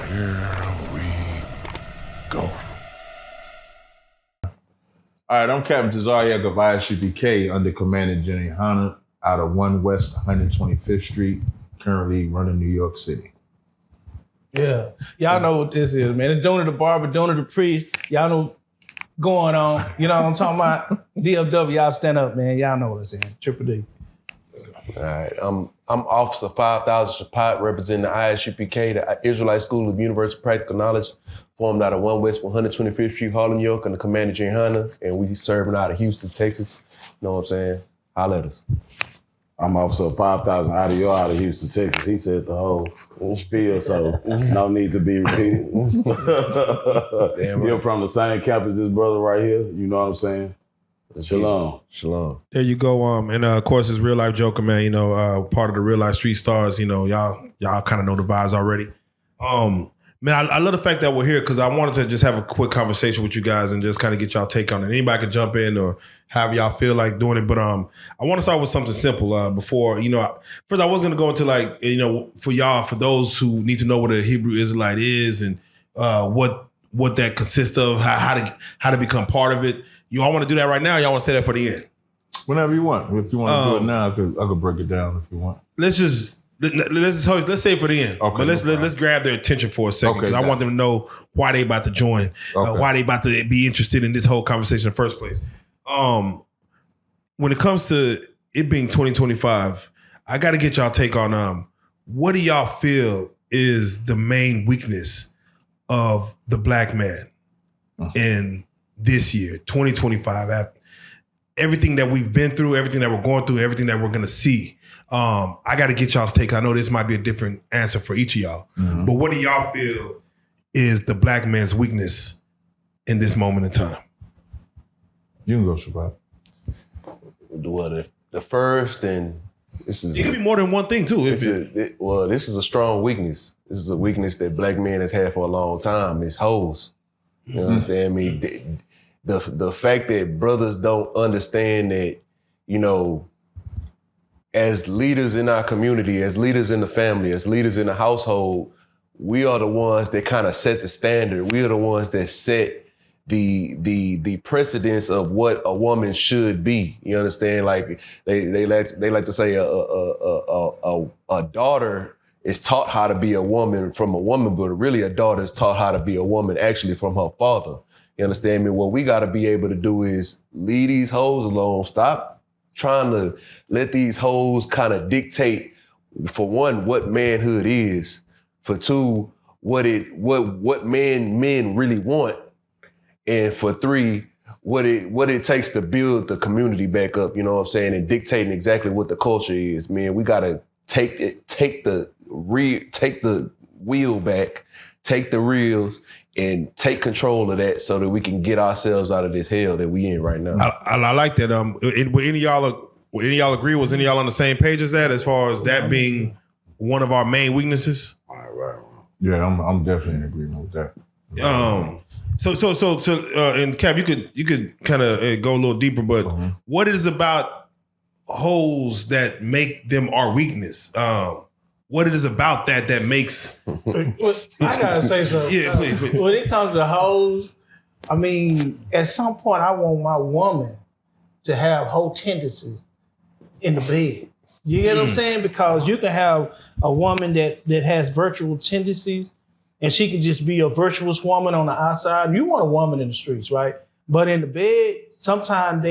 Here we go. All right, I'm Captain Tazaryach of ISUPK under Commander Jenny Hanna out of 1 West 125th Street, currently running New York City. Yeah. Y'all know what this is, man. It's Dooney the barber, Dooney the priest. Y'all know going on. You know what I'm talking about? DFW, y'all stand up, man. Y'all know what I'm saying. Triple D. All right, I'm Officer 5000 Shapat, representing the ISUPK, the Israelite School of Universal Practical Knowledge, formed out of 1 West 125th Street, Harlem, New York, under Commander Jenny Hanna, and we serving out of Houston, Texas. You know what I'm saying? Holla at us. I'm Officer 5000 out of Houston, Texas. He said the whole spiel, so no need to be repeated. Damn You're right. from the same camp as this brother right here. You know what I'm saying? Shalom. Shalom. There you go. And of course, it's Real Life Joker, man. You know, part of the Real Life Street Stars. You know, y'all kind of know the vibes already. Man, I love the fact that we're here because I wanted to just have a quick conversation with you guys and just kind of get y'all take on it. Anybody could jump in or however y'all feel like doing it. But I want to start with something simple before, you know, first I was going to go into like, you know, for y'all, for those who need to know what a Hebrew Israelite is and what that consists of, how to become part of it. You all want to do that right now? Or y'all want to say that for the end? Whenever you want. If you want to do it now, I could break it down if you want. Let's say it for the end. Okay, But let's grab their attention for a second because I want them to know why they about to join, why they about to be interested in this whole conversation in the first place. When it comes to it being 2025, I got to get y'all take on what do y'all feel is the main weakness of the black man in this year, 2025, after everything that we've been through, everything that we're going through, everything that we're going to see. I got to get y'all's take. I know this might be a different answer for each of y'all, but what do y'all feel is the black man's weakness in this moment in time? You can go, Shabbat. Well, the first, and this is... It could be more than one thing, too. This is a strong weakness. This is a weakness that black men has had for a long time. It's hoes. You understand me? The fact that brothers don't understand that, you know, as leaders in our community, as leaders in the family, as leaders in the household, we are the ones that kind of set the standard. We are the ones that set the precedence of what a woman should be. You understand? Like they like to say a daughter is taught how to be a woman from a woman, but really a daughter is taught how to be a woman actually from her father. You understand me? What we got to be able to do is leave these hoes alone. Stop trying to let these hoes kind of dictate, for one, what manhood is, for two, what men really want, and for three, what it takes to build the community back up. You know what I'm saying? And dictating exactly what the culture is. Man, we got to take the wheel back, take the reels, and take control of that so that we can get ourselves out of this hell that we in right now. I like that. Would any of y'all agree? Was any of y'all on the same page as that, as far as that being one of our main weaknesses? Right. Yeah, I'm definitely in agreement with that. And Cap, you could kind of go a little deeper, but what is about hoes that make them our weakness? What it is about that makes... I gotta say something. Yeah, please. When it comes to hoes, I mean, at some point I want my woman to have hoe tendencies in the bed. You get what I'm saying? Because you can have a woman that has virtual tendencies and she can just be a virtuous woman on the outside. You want a woman in the streets, right? But in the bed, sometimes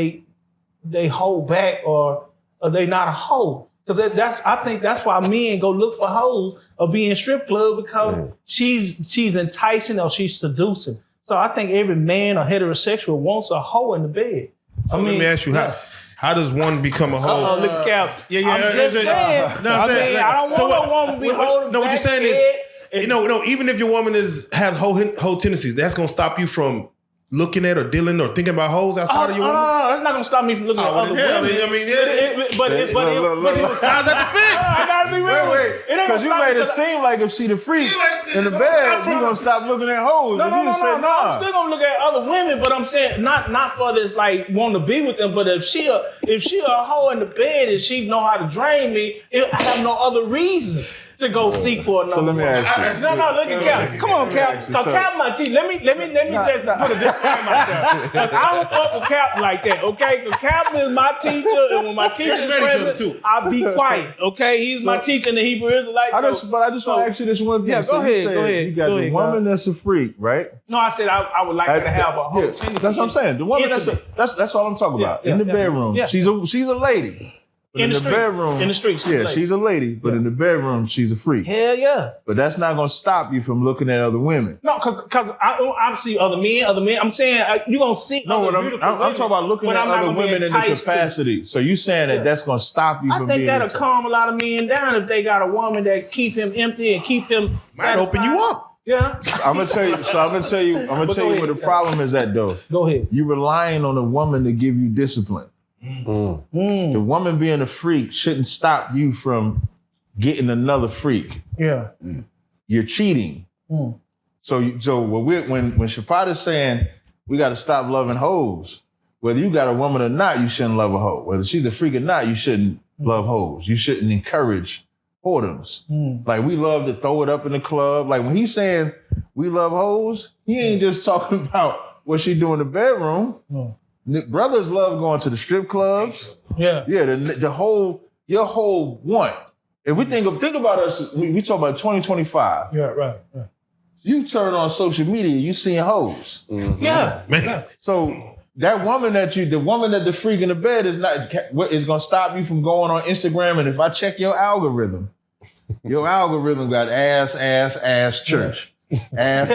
they hold back or they not a hoe. Because I think that's why men go look for hoes or be in strip club because she's enticing or she's seducing. So I think every man or heterosexual wants a hoe in the bed. So let me ask you, how does one become a hoe? Look at Cap. Yeah. I'm just saying. I don't want a woman to be holding No, what you're saying is, no, even if your woman has hoe tendencies, that's gonna stop you from looking at or dealing or thinking about hoes outside of your woman? That's not gonna stop me from looking at other women. But how's that the fix? I gotta be real. Wait. Because you made it seem like if she the freak in the bed, you gonna stop looking at hoes. No. I'm still gonna look at other women, but I'm saying not for this like want to be with them. But if she a hoe in the bed and she know how to drain me, I have no other reason. to go seek for another So let me woman. ask you. No, look at Cap. Come on, Cap. Cause Cap my teacher. Let me just put a disclaimer out there. Cause I don't fuck with Cap like that, okay? Cause Cap is my teacher, and when my teacher is present, I'll be quiet, okay? He's my teacher in the Hebrew Israelite. I just want to ask you this one thing. Yeah, go ahead. You got the woman that's a freak, right? No, I said I would like her to have a whole tendency. That's what I'm saying. The woman that's all I'm talking about. In the bedroom, she's a lady. But in the bedroom, in the streets, she's a lady. But in the bedroom, she's a freak. Hell yeah. But that's not gonna stop you from looking at other women. No, because I see other men. I'm saying you're gonna see. No, I'm talking about looking at other women in the capacity. So you saying that's gonna stop you from being? I think that'll calm a lot of men down if they got a woman that keep him empty and keep him satisfied. Might open you up. Yeah. I'm gonna tell you. So I'm gonna tell you where the problem is at, though. Go ahead. You relying on a woman to give you discipline. The woman being a freak shouldn't stop you from getting another freak. Yeah. You're cheating. So when Shapad is saying we got to stop loving hoes, whether you got a woman or not, you shouldn't love a hoe. Whether she's a freak or not, you shouldn't love hoes. You shouldn't encourage whoredoms. Like we love to throw it up in the club. Like when he's saying we love hoes, he ain't just talking about what she do in the bedroom. Brothers love going to the strip clubs. Yeah. The whole your whole want. If we think about us, we talk about 2025. Yeah, right. You turn on social media, you seeing hoes. Yeah, man. So that woman that the freak in the bed is not what is gonna stop you from going on Instagram. And if I check your algorithm got ass church. Ass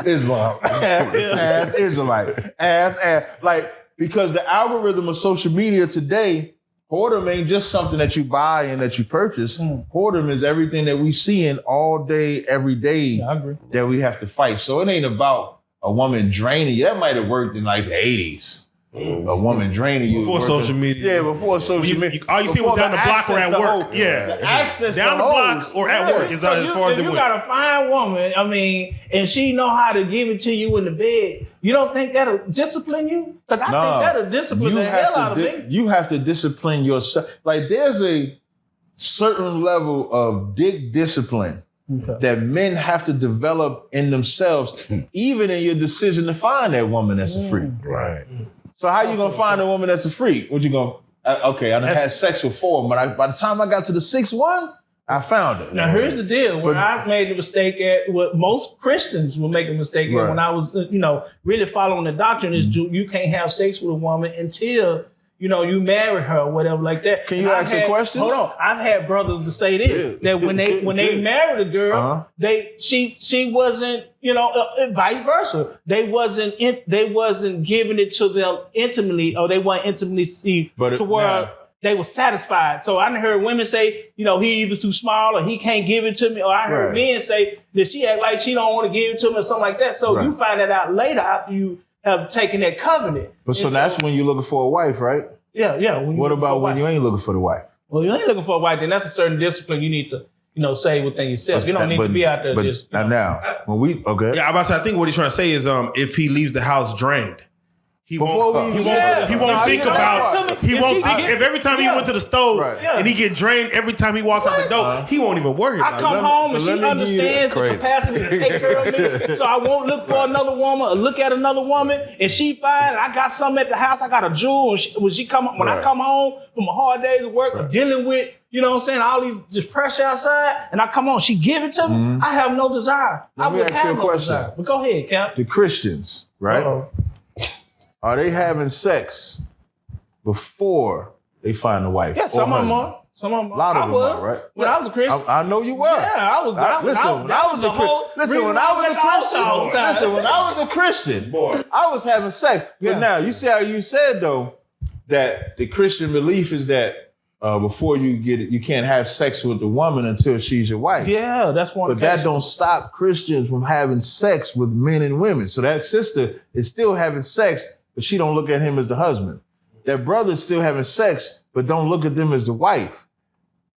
Islam. Ass Israelite. Ass. Like, because the algorithm of social media today, whoredom ain't just something that you buy and that you purchase. Whoredom is everything that we see in all day, every day that we have to fight. So it ain't about a woman draining you. That might have worked in like the 80s. A woman draining you. Before social media. Yeah, before social media. All you see was down the block or at work. Yeah. Access down the block or at work is as far as it went. You got a fine woman, and she know how to give it to you in the bed. You don't think that'll discipline you? Because I think that'll discipline the hell out of me. You have to discipline yourself. Like there's a certain level of dick discipline that men have to develop in themselves, even in your decision to find that woman that's a freak. Right. So how you gonna find a woman that's a freak? What you gonna? Okay, I done had sex with 4, but by the time I got to the 6th one, I found her. Now here's the deal: when I made the mistake at what most Christians will make a mistake at, when I was, really following the doctrine is you can't have sex with a woman until you marry her or whatever like that. Can you ask a question? Hold on, I've had brothers to say this that when they married a girl, she wasn't. Vice versa. They wasn't giving it to them intimately, or they weren't intimacy to where they were satisfied. So I heard women say, he either too small or he can't give it to me. Or I heard men say that she act like she don't want to give it to me or something like that. So you find that out later after you have taken that covenant. But so that's when you're looking for a wife, right? Yeah. What about when you ain't looking for the wife? Well, you ain't looking for a wife, then that's a certain discipline you need to say within yourself. You don't need to be out there just. Now, when we Yeah, I'm about to say, I think what he's trying to say is, if he leaves the house drained, he won't think about. He won't think if every time he went to the stove and he get drained every time he walks out the door, he won't even worry about it. I come home and she understands the capacity to take care of me, so I won't look for another woman or look at another woman. And she fine. I got something at the house. I got a jewel. And when I come home from a hard days of work, dealing with all these just pressure outside, and I come on, she give it to me. I have no desire. I would have no desire. But go ahead, Cap. The Christians, right? Are they having sex before they find a wife? Yeah, some of them are. A lot of them are, right? When I was a Christian. I know you were. Yeah, I was. When I was a Christian, I was having sex. But now, you see how you said, though, that the Christian belief is that before you get it, you can't have sex with the woman until she's your wife. Yeah, that's one. But that don't stop Christians from having sex with men and women. So that sister is still having sex, but she don't look at him as the husband. That brother's still having sex, but don't look at them as the wife.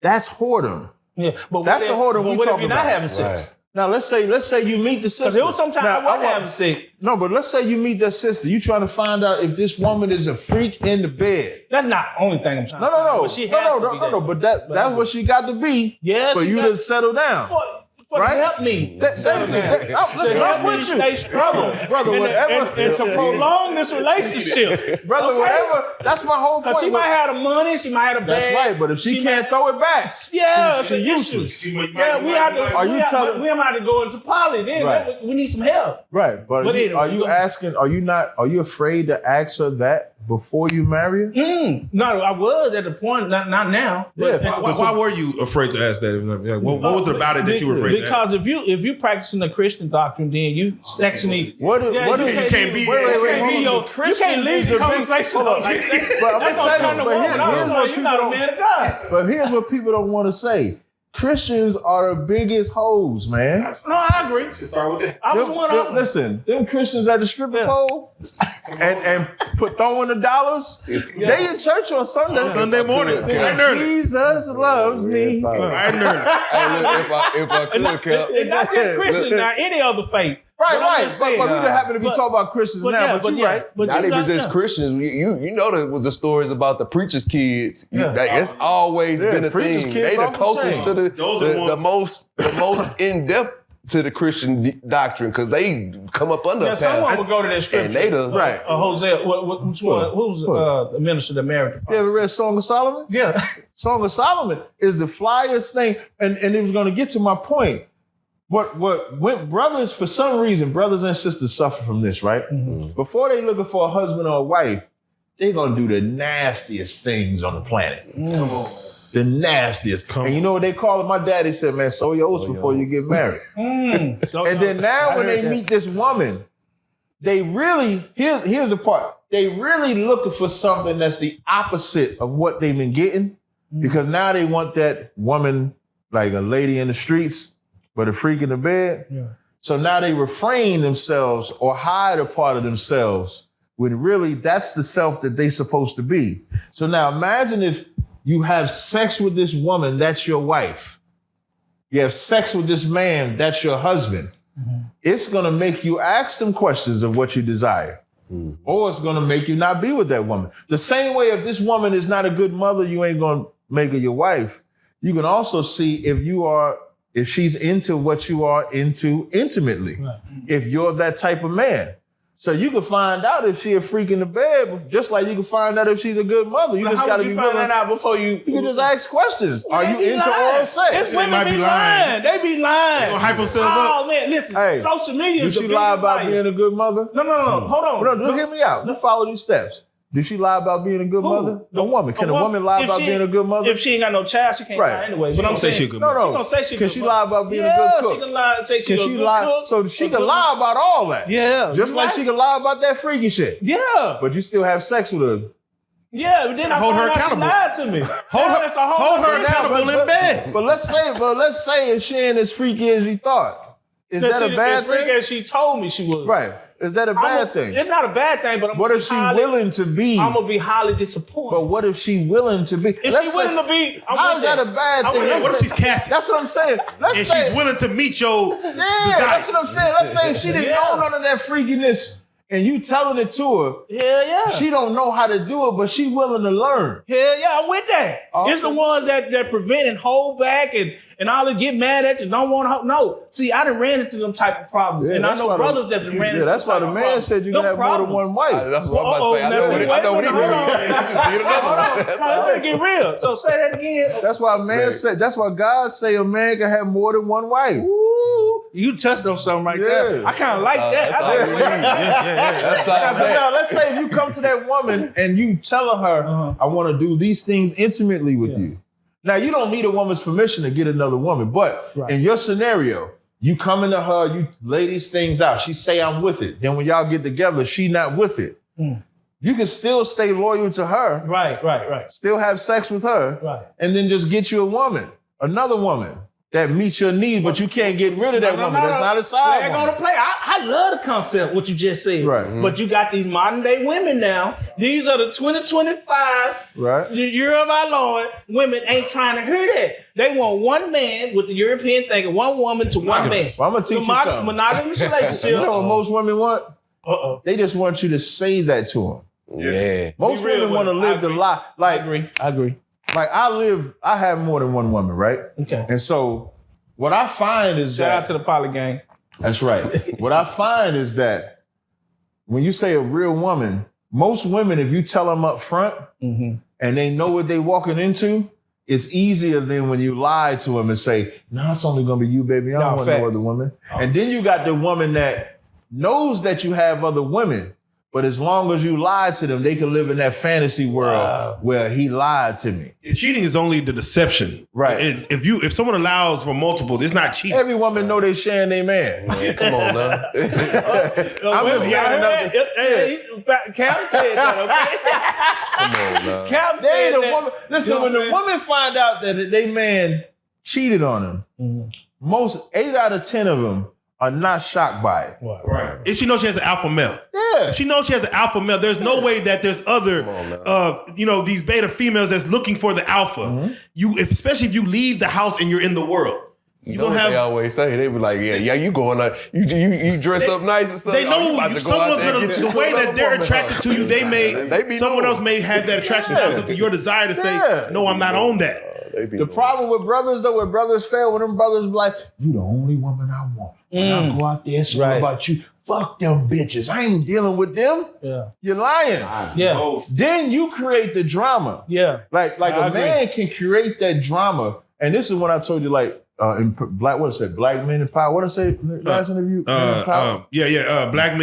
That's whoredom. Yeah, but that's the whoredom we talking about. What if you're not having sex? Now let's say you meet the sister. Because there was sometimes Now, I wasn't having sex. No, but let's say you meet that sister. You trying to find out if this woman is a freak in the bed. That's not the only thing I'm trying to find out, but she has to be that. But that's what she got to be. Yeah, for she you got- to settle down. For Right? to help me. Listen, I'm with you. Stay strong. Brother, whatever. And to prolong this relationship. Brother, whatever. That's my whole point. Because she might have the money, she might have the bag. That's right, but if she can't throw it back, yeah, she's useless. Yeah, we have to. Are you telling? We have to go into poly. Then Right. we need some help. Right, but anyway, are you asking? Are you afraid to ask her that before you marry her? No, I was at the point. Not now. But, Yeah. Why were you afraid to ask that? Like, what was it about it that you were afraid to ask? Because if you practicing the Christian doctrine, then you actually You can't you can't leave the conversation like that. But I'm That's gonna gonna tell turn you, the woman off. You're not a man of God. But here's what people don't want to say. Christians are the biggest hoes, man. No, I agree. Start with that. I was one of them. Listen, them Christians at the stripper pole and put throwing the dollars. They in church on Sunday. Sunday morning. Right there. Jesus loves me. Right there. Hey, look, if I could, Cap. And not just Christian, now any other faith. Right. just But we saying. just happen to be But- talking about Christians now. But you're right. But Not you even got- just yeah. Christians. You know the stories about the preachers' kids. Yeah. It's always Yeah, been a preachers' thing. kids They the off the closest to chain. Those are the most in depth to the Christian doctrine because they come up under Yeah, a someone pastor. would go to that scripture. And they the Right. Hosea, which one? Who's the minister that married the You ever read Song of Solomon? Yeah. Song of Solomon is the flyest thing, and it was going to get to my point. When brothers, for some reason, brothers and sisters suffer from this, right? Mm-hmm. Before they looking for a husband or a wife, they're going to do the nastiest things on the planet. The nastiest. And you know what they call it? My daddy said, man, sow your oats before you get married. So, And then now I when heard they that. meet this woman, they really, here's the part. They really looking for something that's the opposite of what they've been getting. Because now they want that woman, like a lady in the streets, but a freak in the bed. Yeah. So now they refrain themselves or hide a part of themselves when really that's the self that they supposed to be. So now imagine if you have sex with this woman, that's your wife. You have sex with this man, that's your husband. It's going to make you ask them questions of what you desire. Or it's going to make you not be with that woman. The same way if this woman is not a good mother, you ain't going to make her your wife. You can also see if she's into what you are into intimately, if you're that type of man. So you can find out if she a freak in the bed, just like you can find out if she's a good mother. You Now, just how got to would be you find willing. that out before you? You can just ask questions. Are They you be into lying. oral sex? It's women might be be lying. lying. They be lying. They gonna hype themselves up. Oh man, listen. Hey, Social media. Did is she a lie big about liar. being a good mother? No. Hold on. No, just hear me out. You follow these steps. Did she lie about being a good mother? A woman. Can a woman lie about being a good mother? If she ain't got no child, she can't Right. lie anyway. But Don't I'm say saying, she a good No, mother. no. She gonna say she Can good she mother. lie about being a Yeah, good cook? she can lie. Say she Can a she good lie? cook. So she a can good- lie about all that. Yeah. Just like she can lie about that freaky shit. Yeah. But you still have sex with her. Yeah, but then I Hold her found out she accountable. lied to me. That's a whole Hold her other- accountable in bed. But let's say if she ain't as freaky as you thought. Is that a bad as freaky thing? as she told me she was. Right. Is that a bad thing? It's not a bad thing, but What if she willing to be? I'm gonna be highly disappointed. But what if she willing to be? if she willing to be, I'm How with is that a bad I'm thing? with Let's What if say- she's Cassie? That's what I'm saying. Let's And say she's willing to meet your Yeah, desires. that's what I'm saying. Let's say she didn't know none of that freakiness, and you telling it to her. Hell yeah. She don't know how to do it, but she willing to learn. Hell yeah, I'm with that. Okay. It's the ones that prevent and hold back and all that get mad at you, don't want to. No, see, I done ran into them type of problems, Yeah, and I that's know why brothers that done ran into Yeah, that's them why type the of man problems. said you Them can have more than problems. one wife. That's what I'm about to say. I now know see, what wait I know a what he minute, mean. hold on. He just did another Hold on. one. That's No, all. let me get real. So say that again. That's why a man Right. said. That's why God say a man can have more than one wife. Ooh, you touched on something right there. Yeah. I kind of like that. That's I all like we that. need. That's all Now, that. let's say if you come to that woman and you telling her, Uh-huh. "I want to do these things intimately with Yeah. you." Now you don't need a woman's permission to get another woman, but Right. in your scenario, you come into her, you lay these things out. She say, "I'm with it." Then when y'all get together, she not with it. Mm. You can still stay loyal to her, Right. still have sex with her, Right. and then just get you a woman, another woman. that meets your needs, but you can't get rid of that woman. That's not a side Flag woman. on the play. I love the concept, what you just said. Right. But you got these modern day women now. These are the 2025 Right. the year of our Lord. Women ain't trying to hear that. They want one man with the European thinking, one woman to one man. Well, I'm gonna teach you something. Monogamous relationship. You know what most women want? Uh-oh. They just want you to say that to them. Yeah. Most Be real women want to with them. live the I agree. life. I Like, agree. like I have more than one woman, right? Okay. And so what I find is Shout out that to the poly gang. that's right. What I find is that when you say a real woman, most women, if you tell them up front Mm-hmm. and they know what they walking into, it's easier than when you lie to them and say, "No, it's only gonna be you, baby. I don't want no facts. other woman." And then you got the woman that knows that you have other women, but as long as you lie to them, they can live in that fantasy world where he lied to me. Cheating is only the deception. Right. If someone allows for multiple, it's not cheating. Every woman know they sharing their man. Yeah, come on now. I'm just bringing up Cam said that, okay? Come on now. Cam They said the that. woman. Listen, when the woman find out that they man cheated on them, most 8 out of 10 of them are not shocked by it. Right. If she knows she has an alpha male. Yeah. If she knows she has an alpha male, there's no way that there's other, these beta females that's looking for the alpha. Especially if you leave the house and you're in the world. You know what they always say? They be like, yeah, you going out, you dress up nice and stuff. They know you about to go someone's out there and gonna get you the way another that they're woman. attracted to you. They be someone knowing. else may have that attraction. Yeah. It's up to your desire to say, Yeah. no, I'm not on that. They be The knowing. problem with brothers, though, when brothers fail, when them brothers be like, "You the only woman I want. When I go out there, it's all Right. about you. Fuck them bitches. I ain't dealing with them. Yeah. You're lying." Yeah. Then you create the drama. Yeah. Like I a agree. man can create that drama. And this is when I told you, like, in black men in power. What did I say last interview? Men in power? Black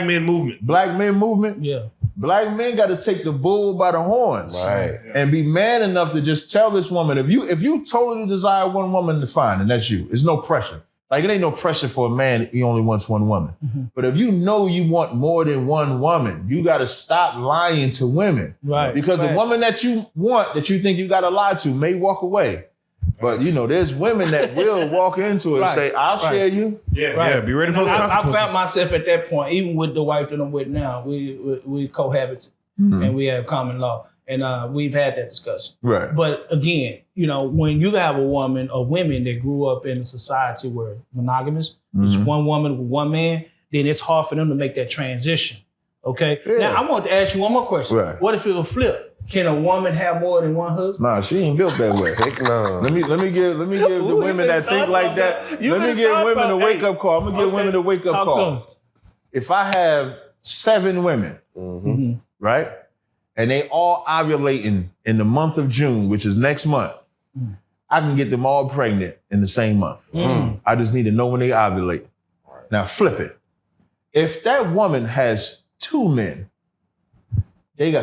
man movement. Black men movement. Yeah. Black men got to take the bull by the horns, Right. and be man enough to just tell this woman, if you totally desire one woman to find, and that's you. There's no pressure. Like, it ain't no pressure for a man. He only wants one woman. But if you know you want more than one woman, you got to stop lying to women, Right. because the Right. woman that you want, that you think you got to lie to, may walk away. But there's women that will walk into it and say, "I'll share you." Yeah, be ready for those I consequences. found myself at that point, even with the wife that I'm with now, we cohabit and we have common law. And we've had that discussion. Right. But again, when you have a woman or women that grew up in a society where monogamous, it's one woman with one man, then it's hard for them to make that transition. Okay? Yeah. Now, I want to ask you one more question. Right. What if it was flipped? Can a woman have more than one husband? Nah, she ain't built that way. Heck no. Let me give the Ooh, women that think like that. Let me give women a wake up call. I'm gonna give women a wake up Talk to call. them. If I have 7 women, right, and they all ovulating in the month of June, which is next month, I can get them all pregnant in the same month. I just need to know when they ovulate. Now flip it. If that woman has 2 men,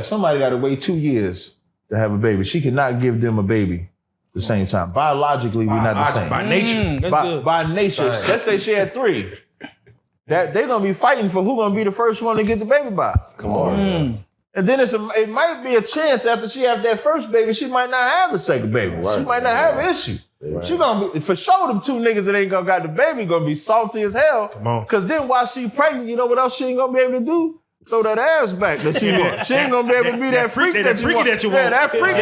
somebody got to wait 2 years to have a baby. She cannot give them a baby at the same time. Biologically, we're not the same. By nature. That's good. By nature, let's say she had 3. That they're gonna be fighting for who's gonna be the first one to get the baby by. Come on. And then it might be a chance after she have that first baby, she might not have the second baby. She might not have an issue. She gonna be, for sure, them 2 niggas that ain't gonna got the baby gonna be salty as hell. Come on. Cause then while she pregnant, you know what else she ain't gonna be able to do? Throw that ass back that you want. She ain't gonna be able to be that freak that you want. Yeah, that freak.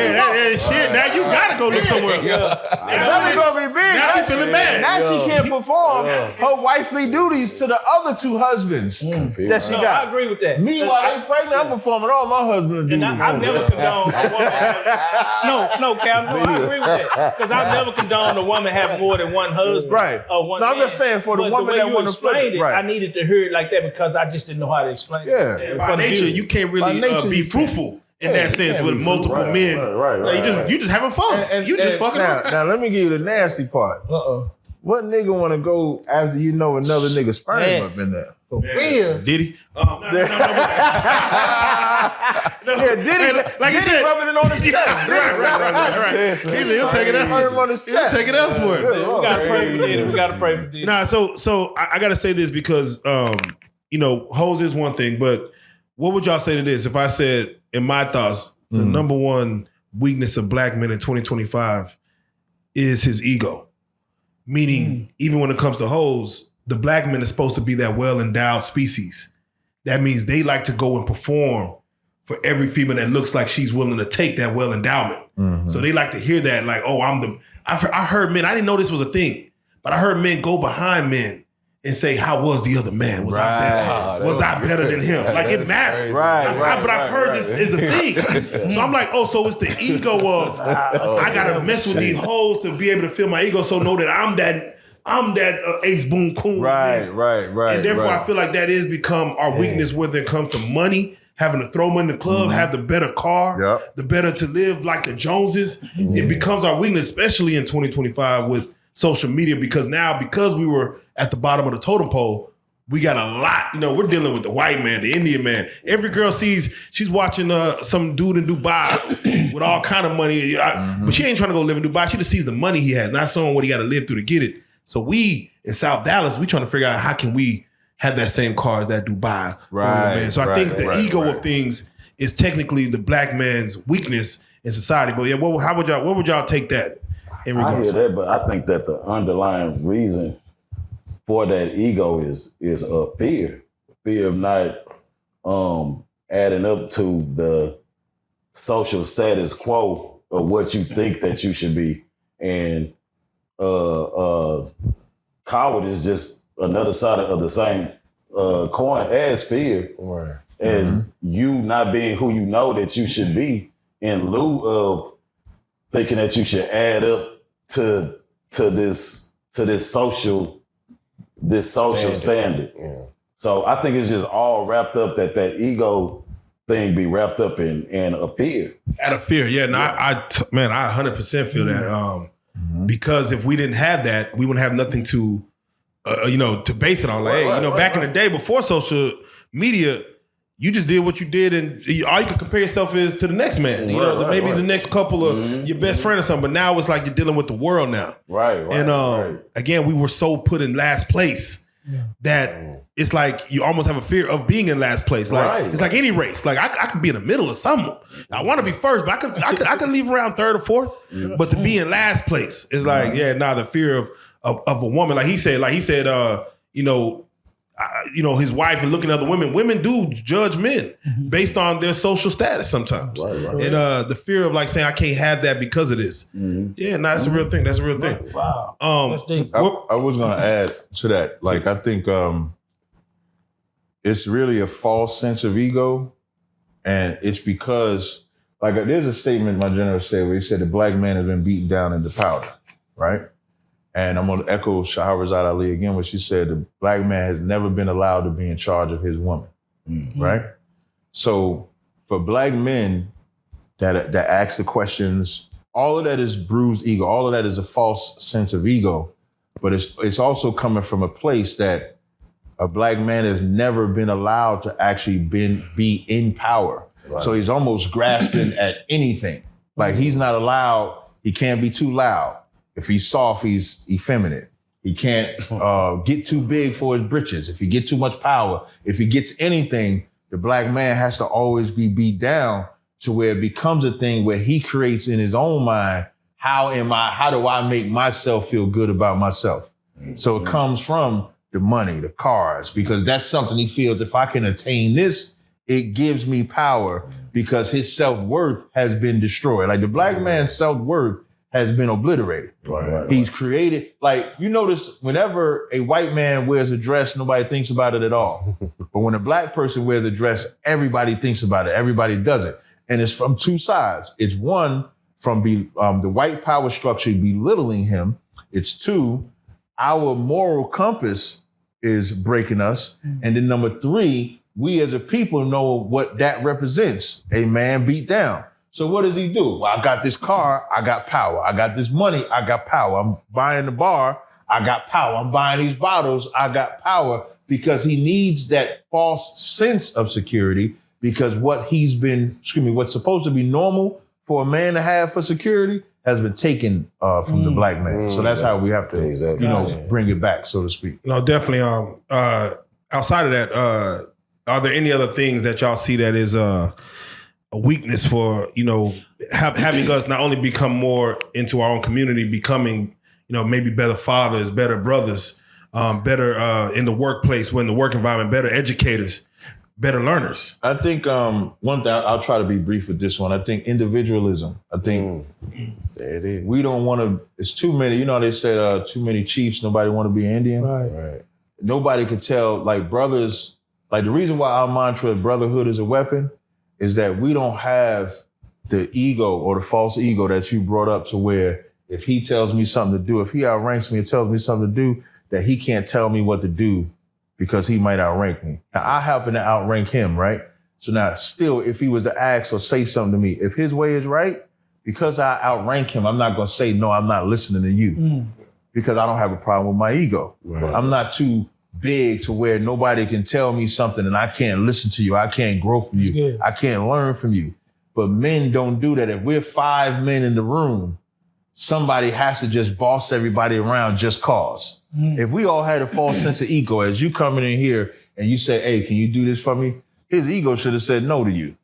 Shit. Now you gotta go look somewhere else. That's gonna be big. Now she feeling bad. Now she can't perform her wifely duties to the other 2 husbands that she No, I got. agree with that. Meanwhile, they pregnant, I'm performing all my husband's duties. And I've never condoned a woman. No, Cal, no, I agree with that. Because I've never condoned a woman having more than one husband. Right. Or one No, I'm man. just saying for the But woman way that you want to flip explained it. it, Right. I needed to hear it like that because I just didn't know how to explain Yeah. it. By nature, you can't really By nature, be you fruitful in that sense with multiple men. Like, you just having fun. You just fucking around. Now, let me give you the nasty part. Uh-oh. What nigga want to go after you know another nigga sperm Man. up in there? For real. Did he? Yeah, Diddy, like he Diddy said, rubbing it on his chest. right. He said he'll take it Sperm on his He'll chest. take it elsewhere. We gotta pray for Diddy. We gotta pray for Diddy. Nah, so I gotta say this because hoes is one thing, but what would y'all say to this? If I said in my thoughts, the number one weakness of black men in 2025 is his ego. Meaning, even when it comes to hoes, the black men is supposed to be that well-endowed species. That means they like to go and perform for every female that looks like she's willing to take that well-endowment. So they like to hear that, like, oh, I heard men, I didn't know this was a thing, but I heard men go behind men and say, how was the other man? Was I better than him? Like, it matters. But I've heard this is a thing. So I'm like, oh, so it's the ego of, I got to mess with these hoes to be able to feel my ego, so know that I'm that Ace Boon Coon. Right. And therefore, I feel like that is become our weakness when it comes to money, having to throw money in the club, have the better car, the better to live like the Joneses. It becomes our weakness, especially in 2025 with social media, because we were at the bottom of the totem pole, we got a lot. You know, we're dealing with the white man, the Indian man. Every girl she's watching some dude in Dubai with all kind of money, but she ain't trying to go live in Dubai. She just sees the money he has, not showing what he got to live through to get it. So we in South Dallas, we trying to figure out how can we have that same car as that Dubai man. So I think the ego of things is technically the black man's weakness in society. But yeah, what would y'all take that in regards? I hear that, but I think that the underlying reason for that ego is a fear of not adding up to the social status quo of what you think that you should be, and coward is just another side of the same coin as fear, as you not being who you know that you should be, in lieu of thinking that you should add up to this social standard. Yeah. So I think it's just all wrapped up that ego thing be wrapped up in a fear. Out of fear, yeah. No, I 100% feel that. Because if we didn't have that, we wouldn't have nothing to, to base it on. Like, back in the day before social media, you just did what you did, and all you could compare yourself is to the next man. Maybe the next couple of your best friend or something. But now it's like you're dealing with the world now. And again, we were so put in last place that it's like you almost have a fear of being in last place. Like it's like any race. Like I could be in the middle of something. I want to be first, but I could leave around third or fourth. But to be in last place is like the fear of a woman. Like he said, his wife and looking at other women. Women do judge men based on their social status sometimes. And the fear of like saying I can't have that because of this. Yeah, that's a real thing. That's a real thing. Wow. I was gonna add to that. Like I think it's really a false sense of ego, and it's because like there's a statement my general said where he said the black man has been beaten down into powder, right? And I'm going to echo Shahrazad Ali again, where she said the black man has never been allowed to be in charge of his woman, right? So for black men that ask the questions, all of that is bruised ego. All of that is a false sense of ego. But it's also coming from a place that a black man has never been allowed to actually be in power. So he's almost grasping at anything. Like he's not allowed, he can't be too loud. If he's soft, he's effeminate. He can't get too big for his britches. If he gets too much power, if he gets anything, the black man has to always be beat down to where it becomes a thing where he creates in his own mind, how do I make myself feel good about myself? So it comes from the money, the cars, because that's something he feels if I can attain this, it gives me power because his self-worth has been destroyed. Like the black man's self-worth has been obliterated. He's created, like, you notice whenever a white man wears a dress, nobody thinks about it at all. But when a black person wears a dress, everybody thinks about it. Everybody does it. And it's from two sides. It's one, from the white power structure belittling him. It's two, our moral compass is breaking us. And then number three, we as a people know what that represents. A man beat down. So what does he do? Well, I got this car, I got power. I got this money, I got power. I'm buying the bar, I got power. I'm buying these bottles, I got power, because he needs that false sense of security, because what's supposed to be normal for a man to have for security has been taken from the black man. So that's how we have to, bring it back, so to speak. No, definitely. Outside of that, are there any other things that y'all see that is a weakness for, having us not only become more into our own community, becoming, maybe better fathers, better brothers, better in the workplace, when the work environment, better educators, better learners. I think one thing, I'll try to be brief with this one. I think individualism. I think there it is. We don't want to, it's too many, they said too many chiefs, nobody want to be Indian. Right. Nobody could tell, like brothers, like the reason why our mantra of brotherhood is a weapon is that we don't have the ego or the false ego that you brought up to where if he tells me something to do, if he outranks me and tells me something to do, that he can't tell me what to do because he might outrank me. Now, I happen to outrank him, right? So now still, if he was to ask or say something to me, if his way is right, because I outrank him, I'm not going to say, no, I'm not listening to you because I don't have a problem with my ego. Right. I'm not too big to where nobody can tell me something and I can't listen to you. I can't grow from you. Yeah. I can't learn from you. But men don't do that. If we're 5 men in the room, somebody has to just boss everybody around just cause. If we all had a false sense of ego, as you coming in here and you say, hey, can you do this for me? His ego should have said no to you.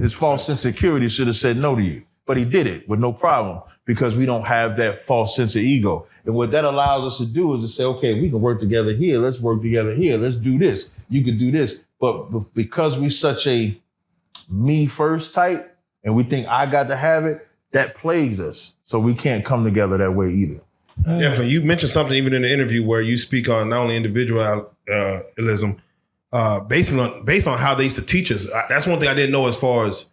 His false sense of security should have said no to you. But he did it with no problem because we don't have that false sense of ego. And what that allows us to do is to say, okay, we can work together here. Let's work together here. Let's do this. You can do this. But because we're such a me first type and we think I got to have it, that plagues us. So we can't come together that way either. Definitely. You mentioned something even in the interview where you speak on not only individualism, based on how they used to teach us. That's one thing I didn't know as far as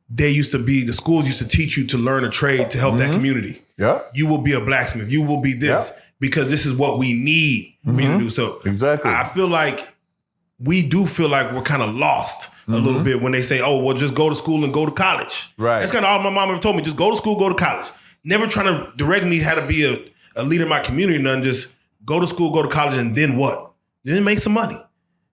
the schools used to teach you to learn a trade to help that community. Yeah. You will be a blacksmith. You will be this because this is what we need for you to do. So exactly. I feel like we do feel like we're kind of lost a little bit when they say, oh, well, just go to school and go to college. Right. That's kind of all my mom ever told me. Just go to school, go to college. Never trying to direct me how to be a leader in my community. None. Just go to school, go to college, and then what? Then make some money.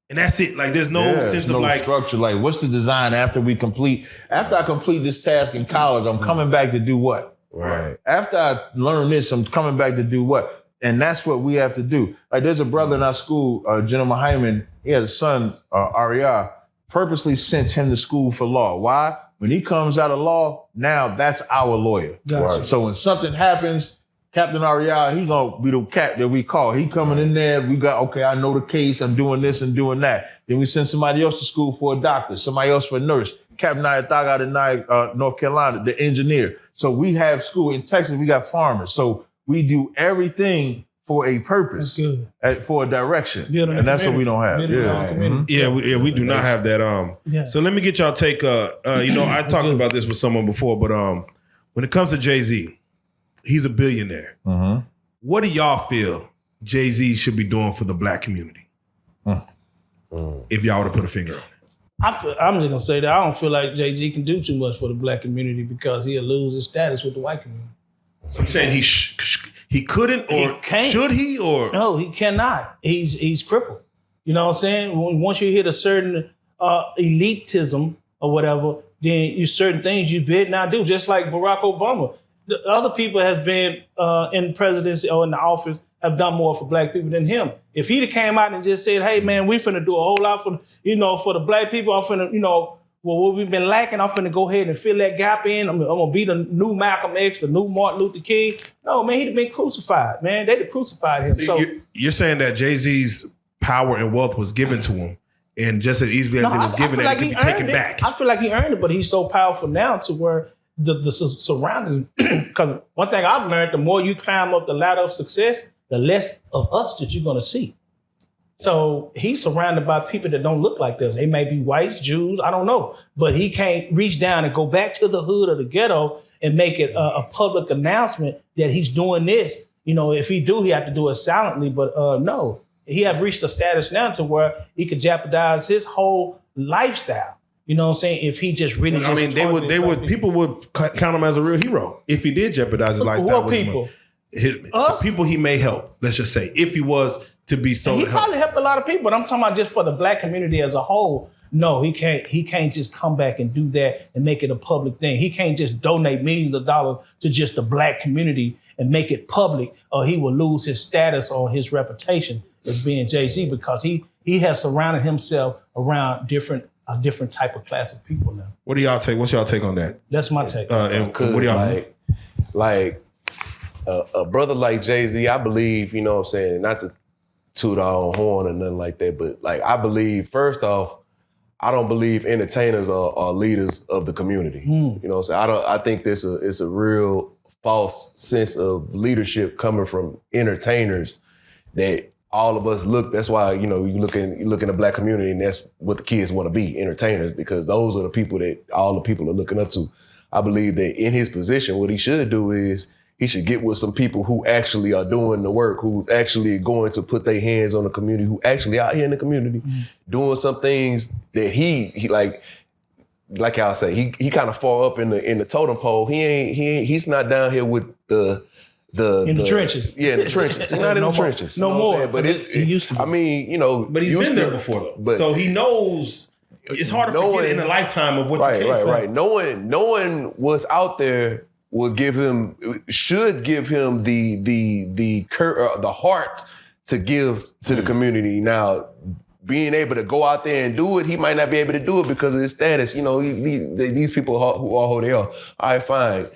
And that's it. Like, there's no sense of like structure. Like, what's the design after I complete this task in college, I'm coming back to do what? Right. After I learn this, I'm coming back to do what? And that's what we have to do. Like, there's a brother in our school, General Hyman, he has a son, Arya, purposely sent him to school for law. Why? When he comes out of law, now that's our lawyer. Gotcha. So when something happens, Captain Arya, he gonna be the cat that we call. He coming in there, we got, okay, I know the case, I'm doing this and doing that. Then we send somebody else to school for a doctor, somebody else for a nurse. Captain Ayataga out in North Carolina, the engineer. So we have school in Texas, we got farmers. So we do everything for a purpose, for a direction. And that's what we don't have. We do not have that. So let me get y'all take, I talked about this with someone before, but when it comes to Jay-Z, he's a billionaire. What do y'all feel Jay-Z should be doing for the black community? If y'all were to put a finger on it. I'm just going to say that I don't feel like Jay-Z can do too much for the black community because he'll lose his status with the white community. So I'm saying he couldn't, or should he, or? No, he cannot. He's crippled. You know what I'm saying? Once you hit a certain elitism or whatever, then certain things you bid not do, just like Barack Obama. The other people has been in presidency or in the office have done more for black people than him. If he'd have came out and just said, hey, man, we finna do a whole lot for the black people. I'm finna, what we've been lacking, I'm finna go ahead and fill that gap in. I'm gonna be the new Malcolm X, the new Martin Luther King. No, man, he'd have been crucified, man. They'd have crucified him. So you're saying that Jay-Z's power and wealth was given to him, and just as easily as it was given, it could be taken back. I feel like he earned it, but he's so powerful now to where the surroundings, because one thing I've learned, the more you climb up the ladder of success, the less of us that you're going to see. So he's surrounded by people that don't look like this. They may be whites, Jews, I don't know. But he can't reach down and go back to the hood or the ghetto and make it a public announcement that he's doing this. If he do, he have to do it silently. But no, he have reached a status now to where he could jeopardize his whole lifestyle. You know what I'm saying? If he just really people would count him as a real hero if he did jeopardize his lifestyle. What people? The people he may help, let's just say, if he was to be so. He probably helped a lot of people, but I'm talking about just for the black community as a whole. No, he can't. He can't just come back and do that and make it a public thing. He can't just donate millions of dollars to just the black community and make it public, or he will lose his status or his reputation as being Jay-Z, because he has surrounded himself around a different type of class of people now. What do y'all take? What's y'all take on that? That's my take. And what do y'all like a brother like Jay-Z, I believe, you know what I'm saying, not to toot our own horn or nothing like that, but like I believe, first off, I don't believe entertainers are leaders of the community. You know what I'm saying? I think it's a real false sense of leadership coming from entertainers that all of us look. That's why, you know, you look in the Black community, and that's what the kids want to be, entertainers, because those are the people that all the people are looking up to. I believe that in his position, what he should do is he should get with some people who actually are doing the work, who actually going to put their hands on the community, who actually out here in the community doing some things that he like y'all say, he kind of far up in the totem pole. He's not down here with the trenches. Yeah, in the trenches. He's not in the trenches. No more. But he used to be. I mean, you know, But he's been there before though. But so he knows it's hard to forget in a lifetime of what you came from. Right. Knowing what's out there should give him the heart to give to the community. Now, being able to go out there and do it, he might not be able to do it because of his status. You know, these people who are who they are. All right, fine.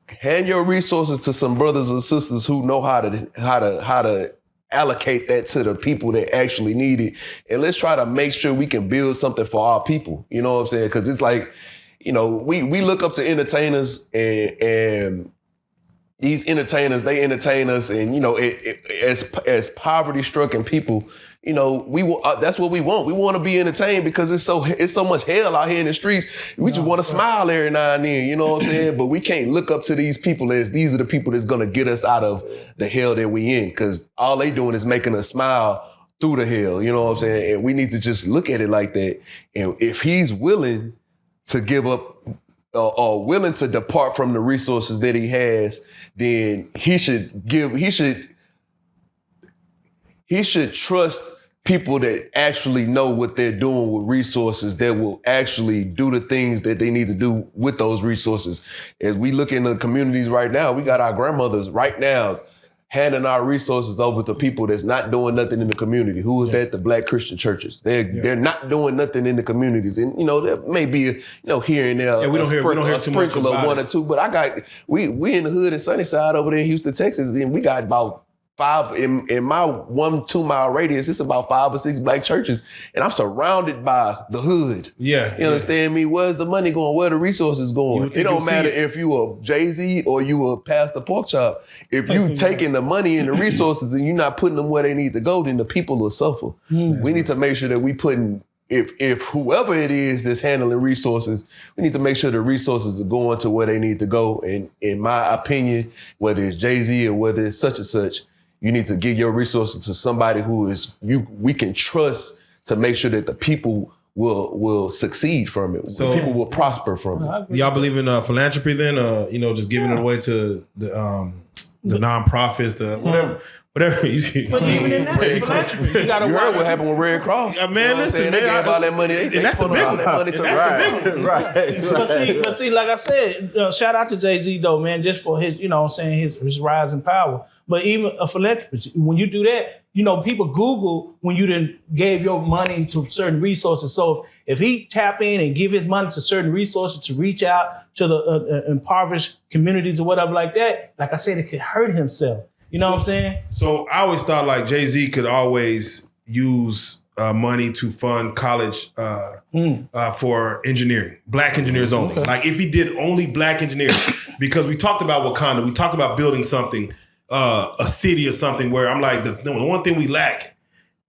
Hand your resources to some brothers and sisters who know how to allocate that to the people that actually need it, and let's try to make sure we can build something for our people. You know what I'm saying? Because it's like, you know, we look up to entertainers, and these entertainers, they entertain us, and you know, as poverty-stricken people, you know, that's what we want. We want to be entertained because it's so much hell out here in the streets. We just want to smile every now and then, you know what I'm saying? But we can't look up to these people as these are the people that's gonna get us out of the hell that we in, because all they doing is making us smile through the hell, you know what I'm saying? And we need to just look at it like that. And if he's willing to give up or willing to depart from the resources that he has, then he should trust people that actually know what they're doing with resources, that will actually do the things that they need to do with those resources. As we look in the communities right now, we got our grandmothers right now handing our resources over to people that's not doing nothing in the community. Who is that? The Black Christian churches. They're not doing nothing in the communities. And, you know, there may be, you know, here and there, we don't hear a sprinkle of one or two, but we in the hood in Sunnyside over there in Houston, Texas, and we got about 5 in my 1-2 mile radius. It's about 5 or 6 Black churches, and I'm surrounded by the hood. Yeah, you understand me? Where's the money going? Where the resources going? It don't matter if you a Jay-Z or you a Pastor Porkchop. If you taking the money and the resources and you're not putting them where they need to go, then the people will suffer. We need to make sure that we putting. If whoever it is that's handling resources, we need to make sure the resources are going to where they need to go. And in my opinion, whether it's Jay-Z or whether it's such and such, you need to give your resources to somebody who we can trust to make sure that the people will succeed from it. So people will prosper from it. Y'all believe in philanthropy then? You know, just giving it away to the nonprofits, whatever you see. But even in that philanthropy, you heard what happened with Red Cross. Man, listen, they gave all that money. And that's the big one. Right. But see, like I said, shout out to Jay-Z though, man, just for his, you know what I'm saying, his rise in power. But even a philanthropist, when you do that, you know, people Google when you done gave your money to certain resources. So if he tap in and give his money to certain resources to reach out to the impoverished communities or whatever like that, like I said, it could hurt himself. You know what I'm saying? So I always thought like Jay-Z could always use money to fund college for engineering, Black engineers only. Okay. Like if he did only Black engineers, because we talked about Wakanda, we talked about building something, a city or something where I'm like, the one thing we lack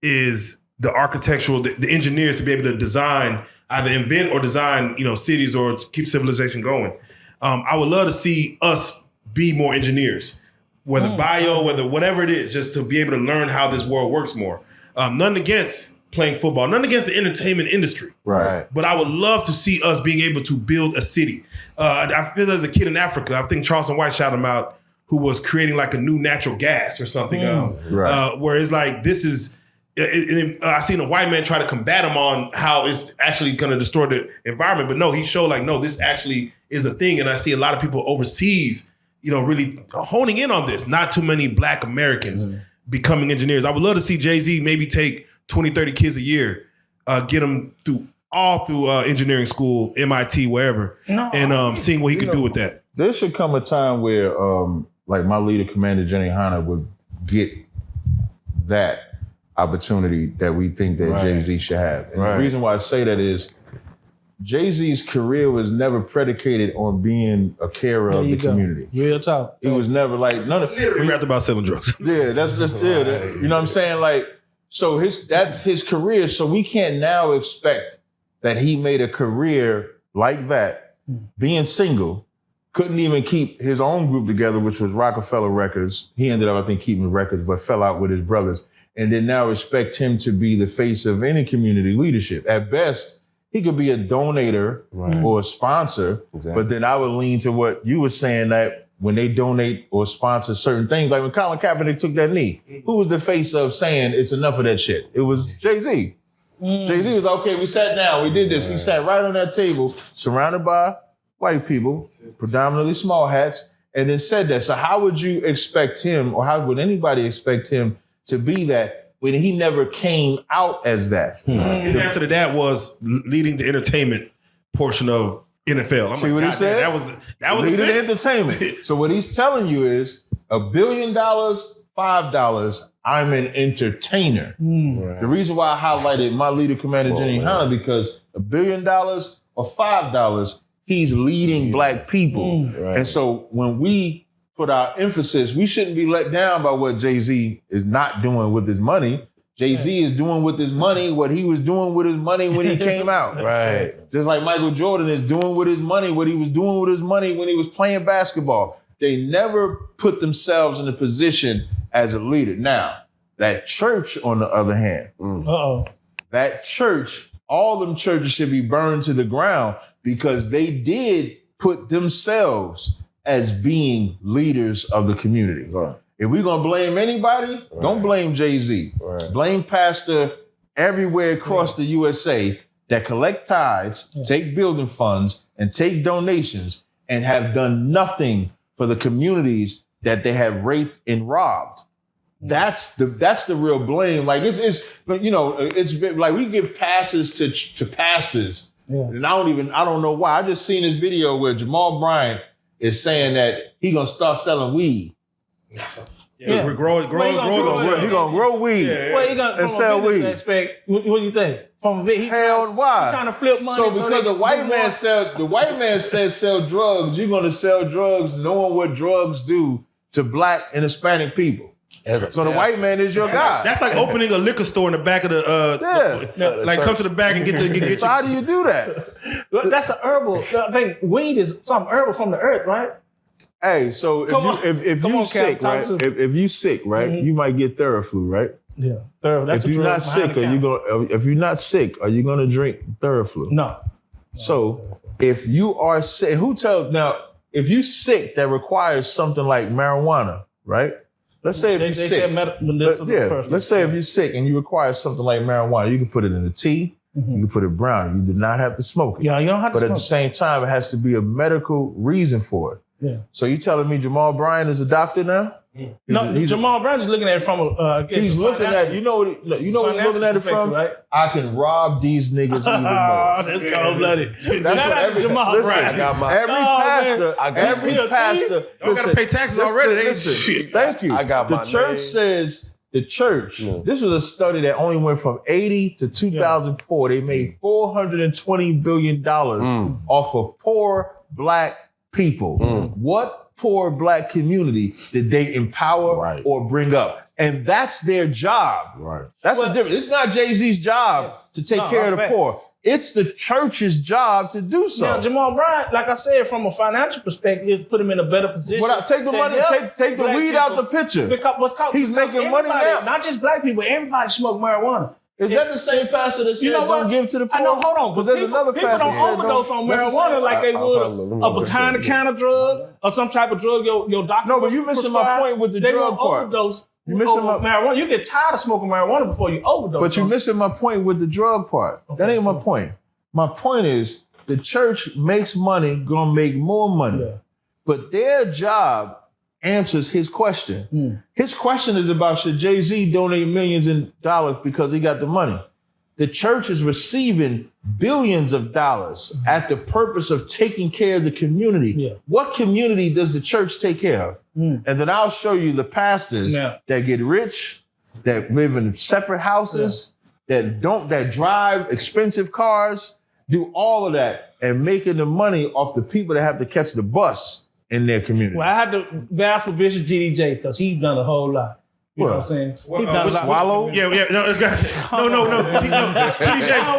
is the architectural, the engineers to be able to design, either invent or design, you know, cities or keep civilization going. I would love to see us be more engineers, whether bio, whether whatever it is, just to be able to learn how this world works more. None against playing football, none against the entertainment industry. Right. But I would love to see us being able to build a city. I feel as a kid in Africa, I think Charleston White shouted him out, who was creating like a new natural gas or something. Where it's like, this is, I seen a white man try to combat him on how it's actually going to destroy the environment. But no, he showed like, no, this actually is a thing. And I see a lot of people overseas, you know, really honing in on this. Not too many Black Americans becoming engineers. I would love to see Jay-Z maybe take 20, 30 kids a year, get them through engineering school, MIT, wherever, and seeing what he could do with that. There should come a time where like my leader, Commander Jenny Hanna, would get that opportunity that we think that Jay-Z should have. And the reason why I say that is Jay-Z's career was never predicated on being a carer of the community. Real talk. It was never like none of Literally rapped about selling drugs. Yeah, that's it. You know what I'm saying? Like, so that's his career. So we can't now expect that he made a career like that, being single, couldn't even keep his own group together, which was Rockefeller Records. He ended up, I think, keeping the records, but fell out with his brothers. And then now expect him to be the face of any community leadership. At best, he could be a donator or a sponsor, but then I would lean to what you were saying, that when they donate or sponsor certain things, like when Colin Kaepernick took that knee, who was the face of saying it's enough of that shit? It was Jay-Z. Jay-Z was, okay, we sat down, we did this. He sat right on that table, surrounded by white people, predominantly small hats, and then said that. So how would you expect him, or how would anybody expect him to be that when he never came out as that? His answer to that was leading the entertainment portion of NFL. I'm See what he said? That was leading the the fix. entertainment. So what he's telling you is $1 billion, $5, I'm an entertainer. The reason why I highlighted my leader, Commander Jenny Hanna, because $1 billion or $5, he's leading black people. And so when we put our emphasis, we shouldn't be let down by what Jay-Z is not doing with his money. Jay-Z is doing with his money what he was doing with his money when he came out. Just like Michael Jordan is doing with his money what he was doing with his money when he was playing basketball. They never put themselves in a position as a leader. Now, that church, on the other hand, that church, all them churches should be burned to the ground because they did put themselves as being leaders of the community. If we're going to blame anybody, don't blame Jay-Z. Blame pastor everywhere across the USA that collect tithes, take building funds, and take donations, and have done nothing for the communities that they have raped and robbed. That's the real blame. Like it's like we give passes to pastors. And I don't know why. I just seen this video where Jamal Bryant is saying that he gonna start selling weed. We're growing. He gonna grow weed and sell weed. Aspect, what do you think? From a Hell, why? He's trying to flip money. So because the white man says sell drugs, you're gonna sell drugs knowing what drugs do to black and Hispanic people. So the white man is your guy. That's like opening a liquor store in the back of come to the back and get So how do you do that? That's an herbal. I think weed is something herbal from the earth, right? Hey, so if you sick, right? If you sick, right, you might get Theraflu, right? Yeah, that's if you're not sick, if you're not sick, are you gonna drink Theraflu? No. So if you are sick, if you sick that requires something like marijuana, right? Let's say if you're sick. Let's say if you're sick and you require something like marijuana, you can put it in a tea, you can put it brown. You do not have to smoke it. Yeah, you don't have to smoke it. smoke But at the same time, it has to be a medical reason for it. Yeah. So you telling me Jamal Bryant is a doctor now? Jamal Bryant is looking at it from he's looking at you know what he's looking at it from. Right? I can rob these niggas even more. Oh, that's cold-blooded. That's what every Jamal Bryant. Every pastor. Y'all gotta pay taxes already. Shit. Thank you. I got my The church. This was a study that only went from 80 to 2004. They made $420 billion off of poor black people. What poor black community did they empower or bring up? And that's their job. That's the difference. It's not Jay-Z's job to take care of the poor. It's the church's job to do so. Now, Jamal Bryant, like I said, from a financial perspective, is put him in a better position. Take the money, take the weed out the picture. He's making money now. Not just black people, everybody smoke marijuana. Is that the same pastor that said don't give to the poor? I know, hold on. Because there's another pastor people don't overdose on marijuana like they would a behind-the-counter drug or some type of drug your doctor. No, but you missing my point with the drug part. Overdose. You missing marijuana. You get tired of smoking marijuana before you overdose. But you're missing my point with the drug part. That ain't my point. My point is the church makes money, gonna make more money. But their job answers his question. His question is about should Jay-Z donate millions in dollars because he got the money. The church is receiving billions of dollars at the purpose of taking care of the community. Yeah. What community does the church take care of? And then I'll show you the pastors that get rich, that live in separate houses, that drive expensive cars, do all of that, and making the money off the people that have to catch the bus in their community. Well, I had to vouch for Bishop GDJ because he's done a whole lot. You know what I'm saying? He's done a lot. Swallow? No. TD Jakes.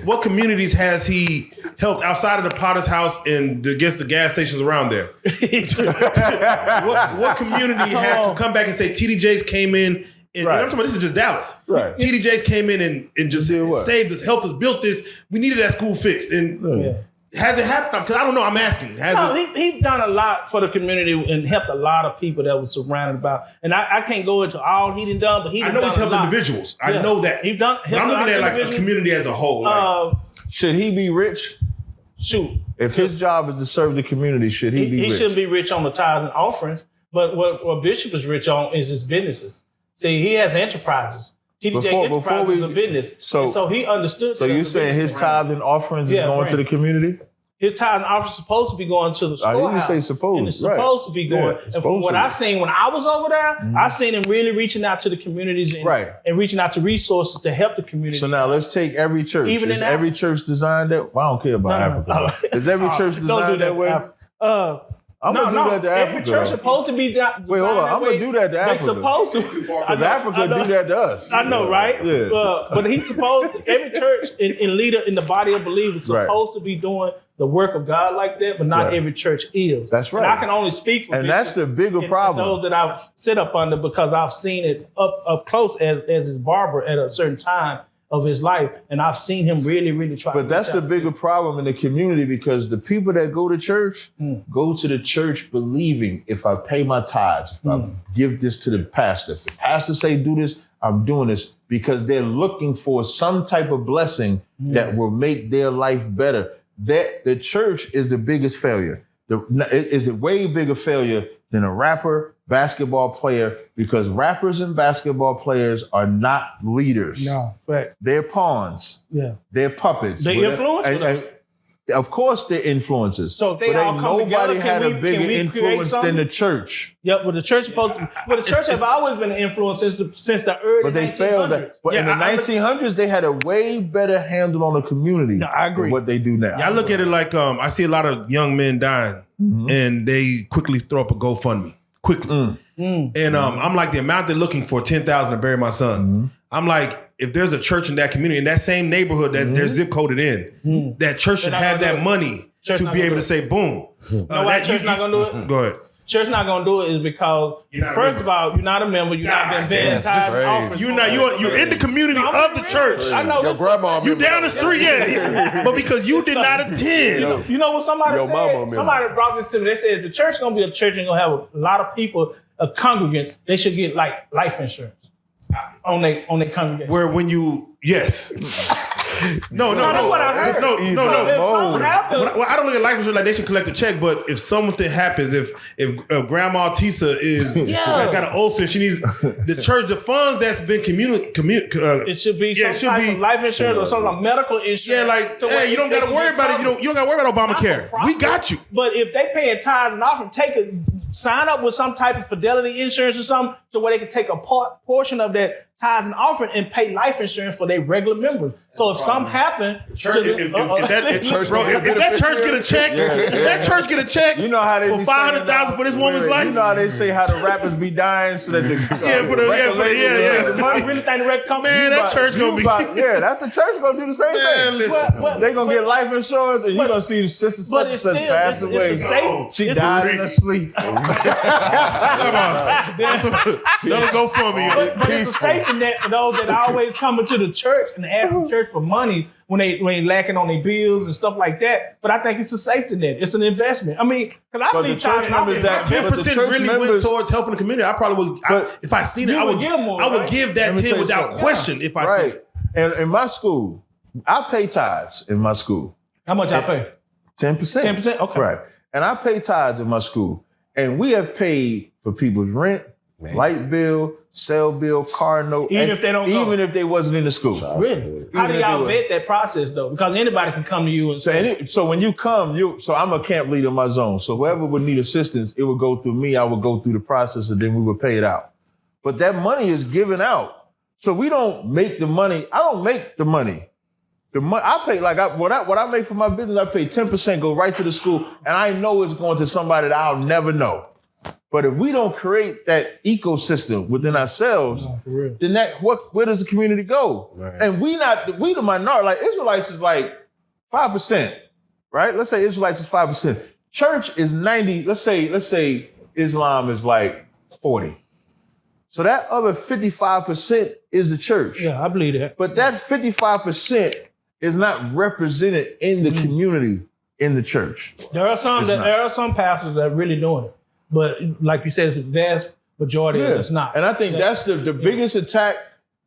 What communities has he helped outside of the Potter's house and against the gas stations around there? what community could come back and say TD Jakes came in? And I'm talking about this is just Dallas. Right. TD Jakes came in and just saved us, helped us, built this. We needed that school fixed. And has it happened? Because I don't know. I'm asking. He's done a lot for the community and helped a lot of people that was surrounded about. And I can't go into all he done, but I know he's helped individuals. I know that. But I'm looking at like a community as a whole. Should he be rich? Shoot. If his job is to serve the community, should he be rich? He shouldn't be rich on the tithes and offerings. But what Bishop is rich on is his businesses. See, he has enterprises. TDJ Enterprises is a business. So he understood. So you're saying his tithe and offerings is going to the community? His tithe and offerings supposed to be going to the storehouse. I didn't say supposed. And it's supposed to be going. And from what I seen when I was over there, I seen him really reaching out to the communities and reaching out to resources to help the community. So now let's take every church. Even is every church designed that? Well, I don't care about Africa. Is every church designed that way? I'm gonna do that to Africa. Every church supposed to be. Wait, hold on. I'm gonna do that to Africa. They're supposed to. Because Africa do that to us. I know, right? Yeah. But he's supposed. Every church and leader in the body of believers is supposed to be doing the work of God like that, but not every church is. That's right. And I can only speak for. And that's the bigger problem. Those that I've sit up under because I've seen it up close as his barber at a certain time of his life, and I've seen him really try. But that's the bigger problem in the community because the people that go to church go to the church believing if I pay my tithes, if I give this to the pastor, if the pastor say do this, I'm doing this because they're looking for some type of blessing that will make their life better. That the church is the biggest failure. It is a way bigger failure than a rapper, basketball player, because rappers and basketball players are not leaders. No, fact. They're pawns. Yeah. They're puppets. They influence. Of course they're influences. So if they all come nobody together, had a bigger influence than the church. Yeah, but the church supposed to, the church has always been an influence since the early 1900s. But they failed that. But in the 1900s, they had a way better handle on the community. No, I agree. Than what they do now. Yeah, I look at it like I see a lot of young men dying, and they quickly throw up a GoFundMe. Quickly. And I'm like, the amount they're looking for, $10,000 to bury my son. I'm like, if there's a church in that community, in that same neighborhood that they're zip coded in, that church should have that money to be able to say, boom. That church not gonna do it? Go ahead. Church not gonna do it is because first of all, you're not a member. You're not been paying tithes. You're in the community of the church. I know your grandma. You down the street, but because you did not attend. You know what somebody said? Somebody brought this to me. They said if the church gonna be a church and gonna have a lot of people, congregants, they should get like life insurance on their congregation. Where when you No. That's what I heard. No. Well, I don't look at life insurance like they should collect a check, but if something happens, if Grandma Tisa is got an ulcer, she needs the church, the funds that's been it should be some type of life insurance or some medical insurance. Yeah, like hey, you don't got to worry about it. You don't got to worry about Obamacare. We got you. But if they pay tithes and offering, sign up with some type of fidelity insurance or something, to where they can take a portion of that tithes and offering and pay life insurance for their regular members. So if something happen, if that church get a check, you know how they for $500,000 for this woman's life. You know how they say how the rappers be dying so that the money really think the record company. Man, that church gonna be that's the church gonna do the same thing. They gonna get life insurance and you gonna see sister such pass away. She died in her sleep. Come on, let go for me. But it's a safety net for those that always come into the church and ask the church for money when they lacking on their bills and stuff like that. But I think it's a safety net. It's an investment. I mean, because I believe church members that 10% really went towards helping the community. I probably would. If I seen it, I would give more. I would give that 10 without question. If I see it. And in my school, I pay tithes in my school. How much I pay? 10%. 10%. Okay. Right. And I pay tithes in my school, and we have paid for people's rent. Man. Light bill, cell bill, car note. Even if they don't go. Even if they wasn't in the school. Really? How do Even if y'all they were- vet that process though? Because anybody can come to you and say, So when you come, so I'm a camp leader in my zone. So whoever would need assistance, it would go through me. I would go through the process and then we would pay it out. But that money is given out. So we don't make the money. I don't make the money. The money I pay, what I make for my business, I pay 10% go right to the school. And I know it's going to somebody that I'll never know. But if we don't create that ecosystem within ourselves, for real. then where does the community go? Right. And we the minority, like Israelites is like 5%, right? Let's say Israelites is 5%. Church is 90, let's say Islam is like 40. So that other 55% is the church. Yeah, I believe that. But that 55% is not represented in the community in the church. There are some pastors that are really doing it. But like you said, it's the vast majority of it's not. And I think that's the biggest attack.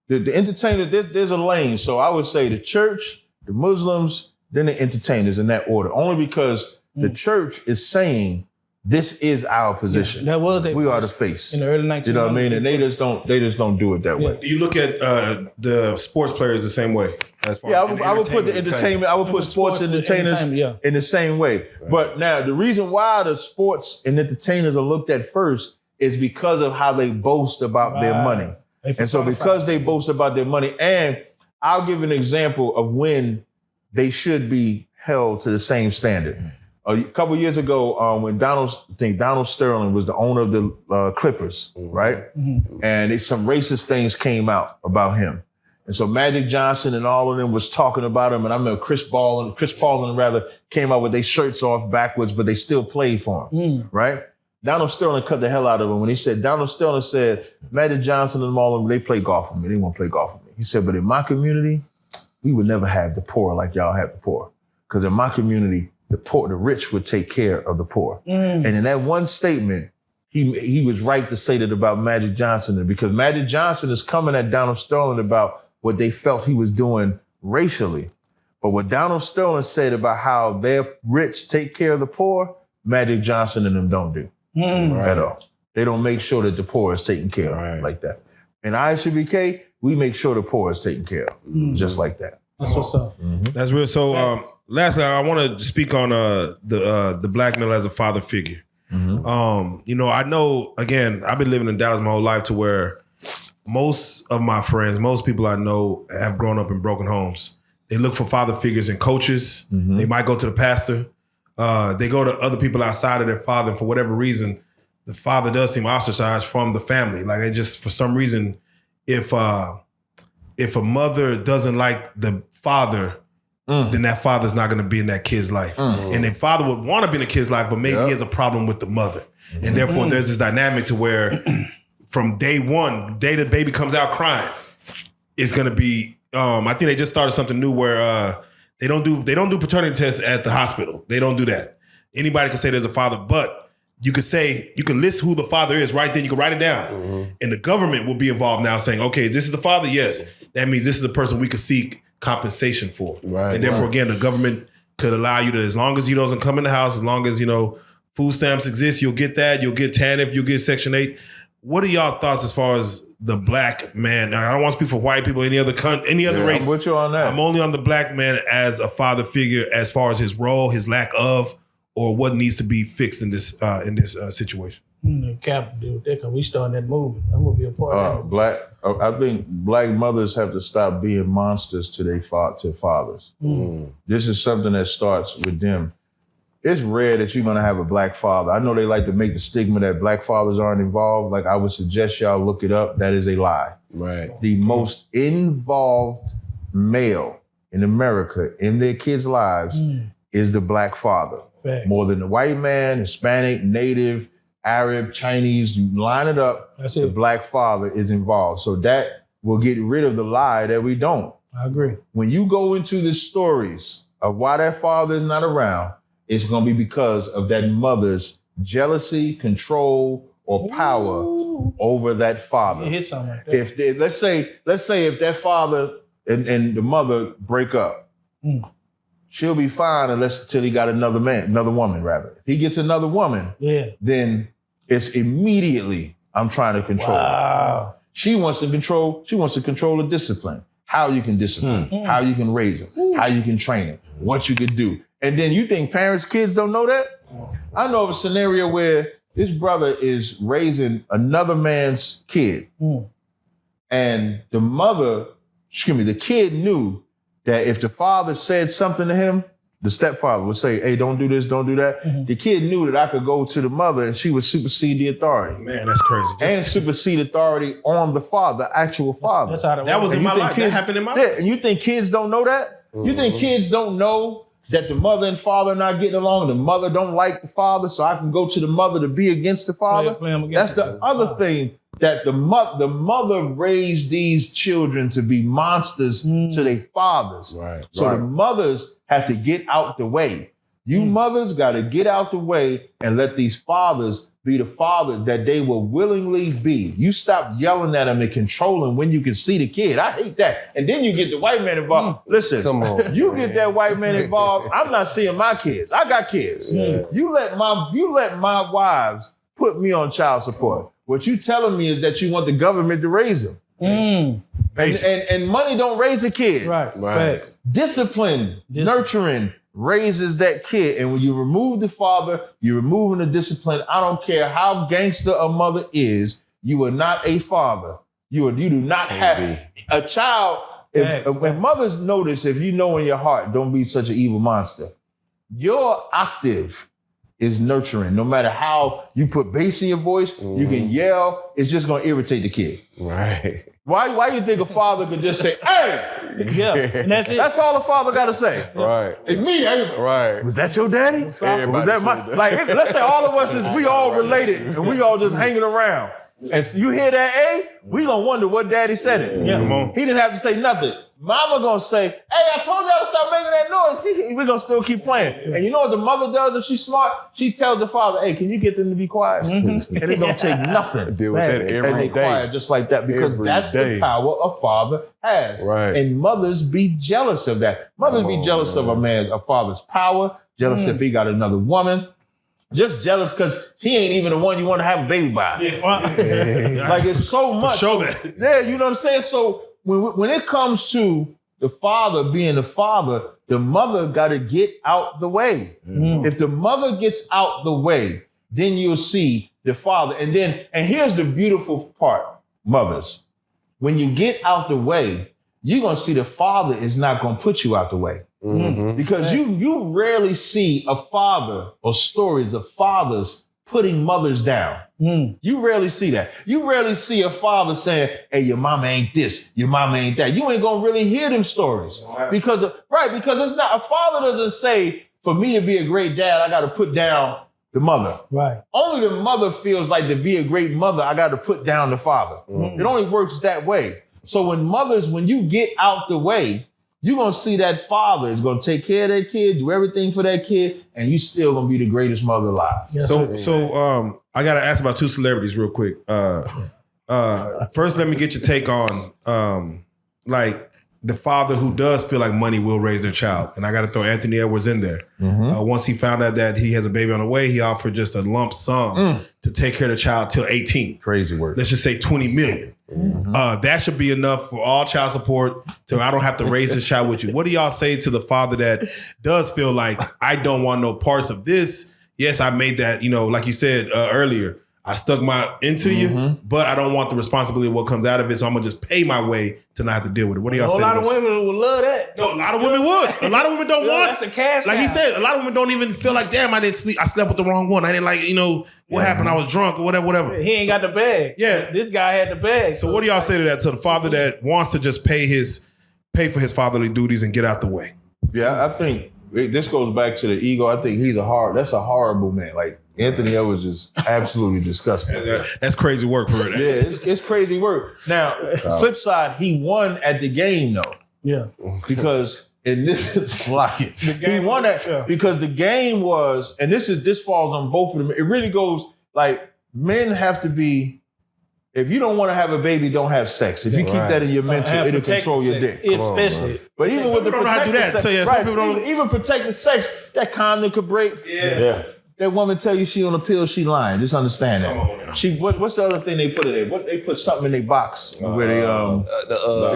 The entertainers, there's a lane. So I would say the church, the Muslims, then the entertainers in that order. Only because the church is saying this is our position. That was we are the face. In the early 1900s. You know what I mean? And they just don't do it that way. Do you look at the sports players the same way? As far as I would put the entertainment, I would put sports entertainers in the same way. Right. But now the reason why the sports and entertainers are looked at first is because of how they boast about their money. And so because they boast about their money, and I'll give an example of when they should be held to the same standard. A couple of years ago, when Donald Sterling was the owner of the Clippers, right? Mm-hmm. And some racist things came out about him. And so Magic Johnson and all of them was talking about him. And I remember Chris Paul came out with their shirts off backwards, but they still played for him, right? Donald Sterling cut the hell out of him when he said, Donald Sterling said, Magic Johnson and all of them, they play golf with me. They won't play golf with me. He said, but in my community, we would never have the poor like y'all have the poor. Because in my community, the rich would take care of the poor. And in that one statement, he was right to say that about Magic Johnson, because Magic Johnson is coming at Donald Sterling about what they felt he was doing racially. But what Donald Sterling said about how their rich take care of the poor, Magic Johnson and them don't do at all. They don't make sure that the poor is taken care of like that. And ISUBK, we make sure the poor is taken care of, just like that. That's what's up. Mm-hmm. That's real. So lastly, I want to speak on the black male as a father figure. Mm-hmm. I know, again, I've been living in Dallas my whole life to where most of my friends, most people I know have grown up in broken homes. They look for father figures and coaches. Mm-hmm. They might go to the pastor. They go to other people outside of their father. And for whatever reason, the father does seem ostracized from the family. Like it just, for some reason, if a mother doesn't like the father, then that father's not going to be in that kid's life. And the father would want to be in the kid's life, but maybe he has a problem with the mother. And therefore there's this dynamic to where from day one, day the baby comes out crying, it's going to be, I think they just started something new where they don't do paternity tests at the hospital. They don't do that. Anybody can say there's a father, but you could list who the father is right then. You can write it down. And the government will be involved now saying, okay, this is the father. Yes. That means this is the person we could seek compensation for. Right, and therefore, again, the government could allow you to, as long as he doesn't come in the house, as long as, food stamps exist, you'll get that. You'll get TANF, you'll get Section 8. What are y'all thoughts as far as the black man? I don't want to speak for white people, any other race. I'm with you on that. I'm only on the black man as a father figure as far as his role, his lack of, or what needs to be fixed in this situation. Cap deal with that because we starting that movement. I'm gonna be a part of that. I think black mothers have to stop being monsters to their fathers. This is something that starts with them. It's rare that you're gonna have a black father. I know they like to make the stigma that black fathers aren't involved. Like I would suggest y'all look it up. That is a lie. Right. The most involved male in America in their kids' lives is the black father. Facts. More than the white man, Hispanic, Native, Arab, Chinese, you line it up, the black father is involved. So that will get rid of the lie that we don't. I agree. When you go into the stories of why that father is not around, it's going to be because of that mother's jealousy, control, or power over that father. You hit something like that. If let's say if that father and the mother break up, she'll be fine until he got another woman rather. If he gets another woman, then it's immediately I'm trying to control. Wow. She wants to control the discipline. How you can discipline, how you can raise them, how you can train them, what you can do. And then you think kids don't know that? I know of a scenario where this brother is raising another man's kid. And the kid knew that if the father said something to him, the stepfather would say, hey, don't do this, don't do that. The kid knew that I could go to the mother and she would supersede the authority. Man, that's crazy. And supersede authority on the father, the actual father. That's how That was in my life. That happened in my life. Yeah, and you think kids don't know that? You think kids don't know that the mother and father are not getting along, the mother don't like the father, so I can go to the mother to be against the father? Play 'em against That's the other thing, that the mother raised these children to be monsters to their fathers. Right. So the mothers have to get out the way. You mothers got to get out the way and let these fathers be the father that they will willingly be. You stop yelling at them and controlling when you can see the kid. I hate that. And then you get the white man involved. Listen, Come on, you get that white man involved. I'm not seeing my kids. I got kids. You let my wives put me on child support. What you telling me is that you want the government to raise them. And money don't raise a kid. Right. Facts. Discipline, nurturing raises that kid. And when you remove the father, you're removing the discipline. I don't care how gangster a mother is, you are not a father. You do not have a child. When mothers notice, if you know in your heart, don't be such an evil monster. Your octave is nurturing. No matter how you put bass in your voice, you can yell, it's just going to irritate the kid. Right. Why you think a father could just say, hey? Yeah, and that's it. That's all a father got to say. Right. It's me. Right. Was that your daddy? Was that my, like, let's say all of us we all related and we all just hanging around. And so you hear that A, we gonna wonder what daddy said it. Yeah. Come on. He didn't have to say nothing. Mama gonna say, hey, I told y'all to stop making that noise. We're gonna still keep playing. And you know what the mother does if she's smart? She tells the father, hey, can you get them to be quiet? And it don't take nothing. Deal with that And every they quiet day. just like that because Every that's day. the power a father has. Right. And mothers be jealous of that. Mothers be jealous of a father's power, jealous if he got another woman. Just jealous because he ain't even the one you want to have a baby by. Like it's so much. Show that. Yeah, you know what I'm saying? So when it comes to the father being the father, the mother got to get out the way. If the mother gets out the way, then you'll see the father. And here's the beautiful part, mothers. When you get out the way, you're going to see the father is not going to put you out the way. Because you rarely see a father or stories of fathers putting mothers down. You rarely see that. You rarely see a father saying, hey, your mama ain't this, your mama ain't that. You ain't gonna really hear them stories. Because it's not, a father doesn't say, for me to be a great dad, I gotta put down the mother. Right. Only the mother feels like to be a great mother, I gotta put down the father. It only works that way. So when you get out the way, you're going to see that father is going to take care of that kid, do everything for that kid, and you still going to be the greatest mother alive. Yes, So I got to ask about two celebrities real quick. First, let me get your take on like the father who does feel like money will raise their child. And I got to throw Anthony Edwards in there. Once he found out that he has a baby on the way, he offered just a lump sum to take care of the child till 18. Crazy work. Let's just say 20 million. That should be enough for all child support so I don't have to raise this child with you. What do y'all say to the father that does feel like I don't want no parts of this? Yes, I made that, like you said earlier, I stuck my into you, but I don't want the responsibility of what comes out of it. So I'm gonna just pay my way to not have to deal with it. What do y'all say? A lot of women would love that. No, a lot of women would. A lot of women don't want. That's a cash Like he cow. said, a lot of women don't even feel like, damn, I didn't sleep. I slept with the wrong one. I didn't like, what happened? I was drunk or whatever. He ain't got the bag. Yeah. This guy had the bag. So what do y'all say to that? To the father that wants to just pay for his fatherly duties and get out the way. Yeah, I think this goes back to the ego. I think that's a horrible man. Like Anthony Edwards is absolutely disgusting. That's crazy work for it. Yeah, it's crazy work. Now, flip side, he won at the game though. Yeah. Because in this like it. He won that because the game was, and this falls on both of them. It really goes like men have to be. If you don't want to have a baby, don't have sex. If you keep that in your mental, it'll control your dick. Especially. But even with the people don't know how to do that. sex, So yeah, some people don't. even protecting sex, that condom could break. Yeah. that woman tell you she on a pill, she lying. Just understand Come on now. that. What's the other thing they put in there? What they put something in their box where they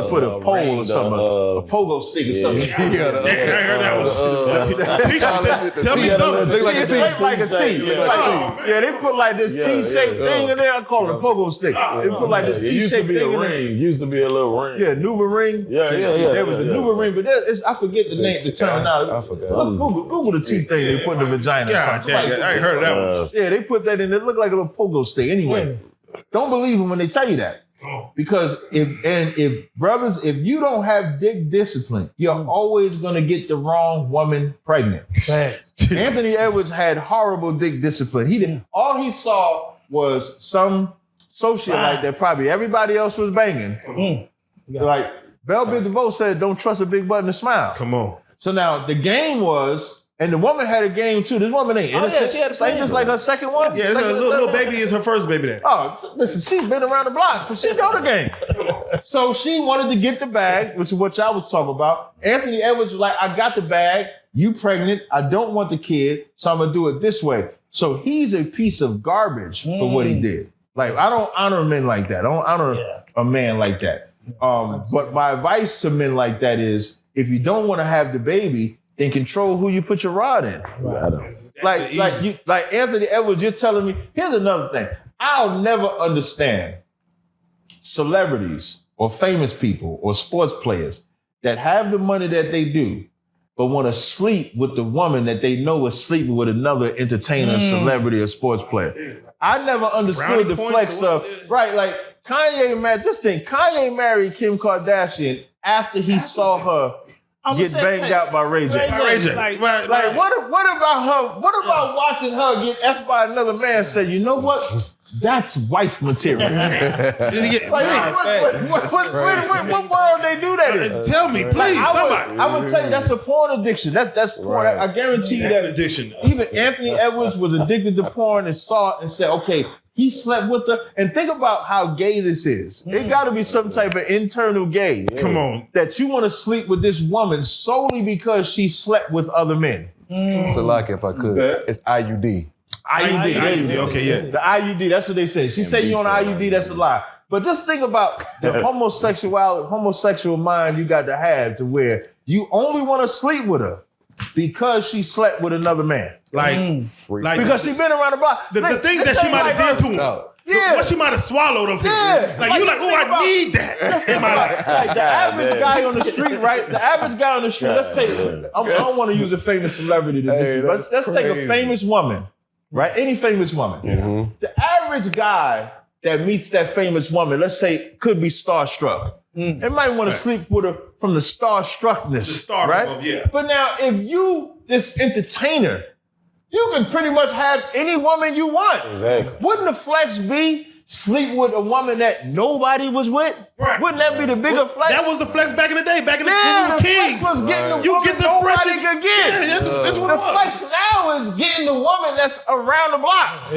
put a pole or something, a pogo stick or something. I heard that one. Tell me something. Look like it's shaped like a T. Yeah, they put like this T-shaped thing in there. I call it a pogo stick. They put like this T-shaped thing in there. Used to be a little ring. Yeah, Nuva ring. Yeah. There was a Nuva ring, but I forget the name, the terminology. Google the T thing they put in the vagina. God dang, I ain't heard of that one. Yeah, they put that in. It looked like a little pogo stick. Anyway, don't believe them when they tell you that. Because if you don't have dick discipline, you're always gonna get the wrong woman pregnant. Anthony Edwards had horrible dick discipline. All he saw was some socialite that probably everybody else was banging. Like Belle Biv DeVoe said, "Don't trust a big butt and a smile." Come on. So now the game was. And the woman had a game too. This woman ain't innocent. She had a game. Just like her second one. Yeah, like little baby is her first baby daddy. Oh, listen, she's been around the block, so she know the game. So she wanted to get the bag, which is what y'all was talking about. Anthony Edwards was like, I got the bag. You pregnant. I don't want the kid, so I'm going to do it this way. So he's a piece of garbage for what he did. Like, I don't honor men like that. I don't honor a man like that. But my advice to men like that is, if you don't want to have the baby, then control who you put your rod in. Like Anthony Edwards, you're telling me, here's another thing. I'll never understand celebrities or famous people or sports players that have the money that they do, but want to sleep with the woman that they know is sleeping with another entertainer, celebrity, or sports player. I never understood the flex of, like Kanye married Kim Kardashian after he saw her get banged out by Ray J. Like, what about her? What about watching her get effed by another man and say, you know what? That's wife material. What world they do that in? Tell me, please, somebody. I would tell you that's a porn addiction. That's porn. Right. I guarantee you that addiction. Even Anthony Edwards was addicted to porn and saw it and said, okay, he slept with her. And think about how gay this is. It got to be some type of internal gay. Come on. That you want to sleep with this woman solely because she slept with other men. Salak, if I could. It's IUD. IUD. Okay, yeah. The IUD, that's what they say. She say you on IUD, that's a lie. But just think about the homosexual mind you got to have to where you only want to sleep with her because she slept with another man. Because she been around the block. The things that she might have did to him. Yeah. What she might have swallowed of him. Yeah. You like, oh, I need that. Like the average guy on the street, right? The average guy on the street, let's take, I don't want to use a famous celebrity to do this, but let's take a famous woman, right? Any famous woman. Mm-hmm. The average guy that meets that famous woman, let's say, could be starstruck. They might want to sleep with her from the starstruckness, right? Yeah. But now, if you, this entertainer, you can pretty much have any woman you want. Exactly. Wouldn't the flex be sleep with a woman that nobody was with? Right. Wouldn't that be the bigger flex? That was the flex back in the day. Back in the Kings. Flex was getting the you woman get the nobody freshest. could get. Yeah, that's what the flex now is getting the woman that's around the block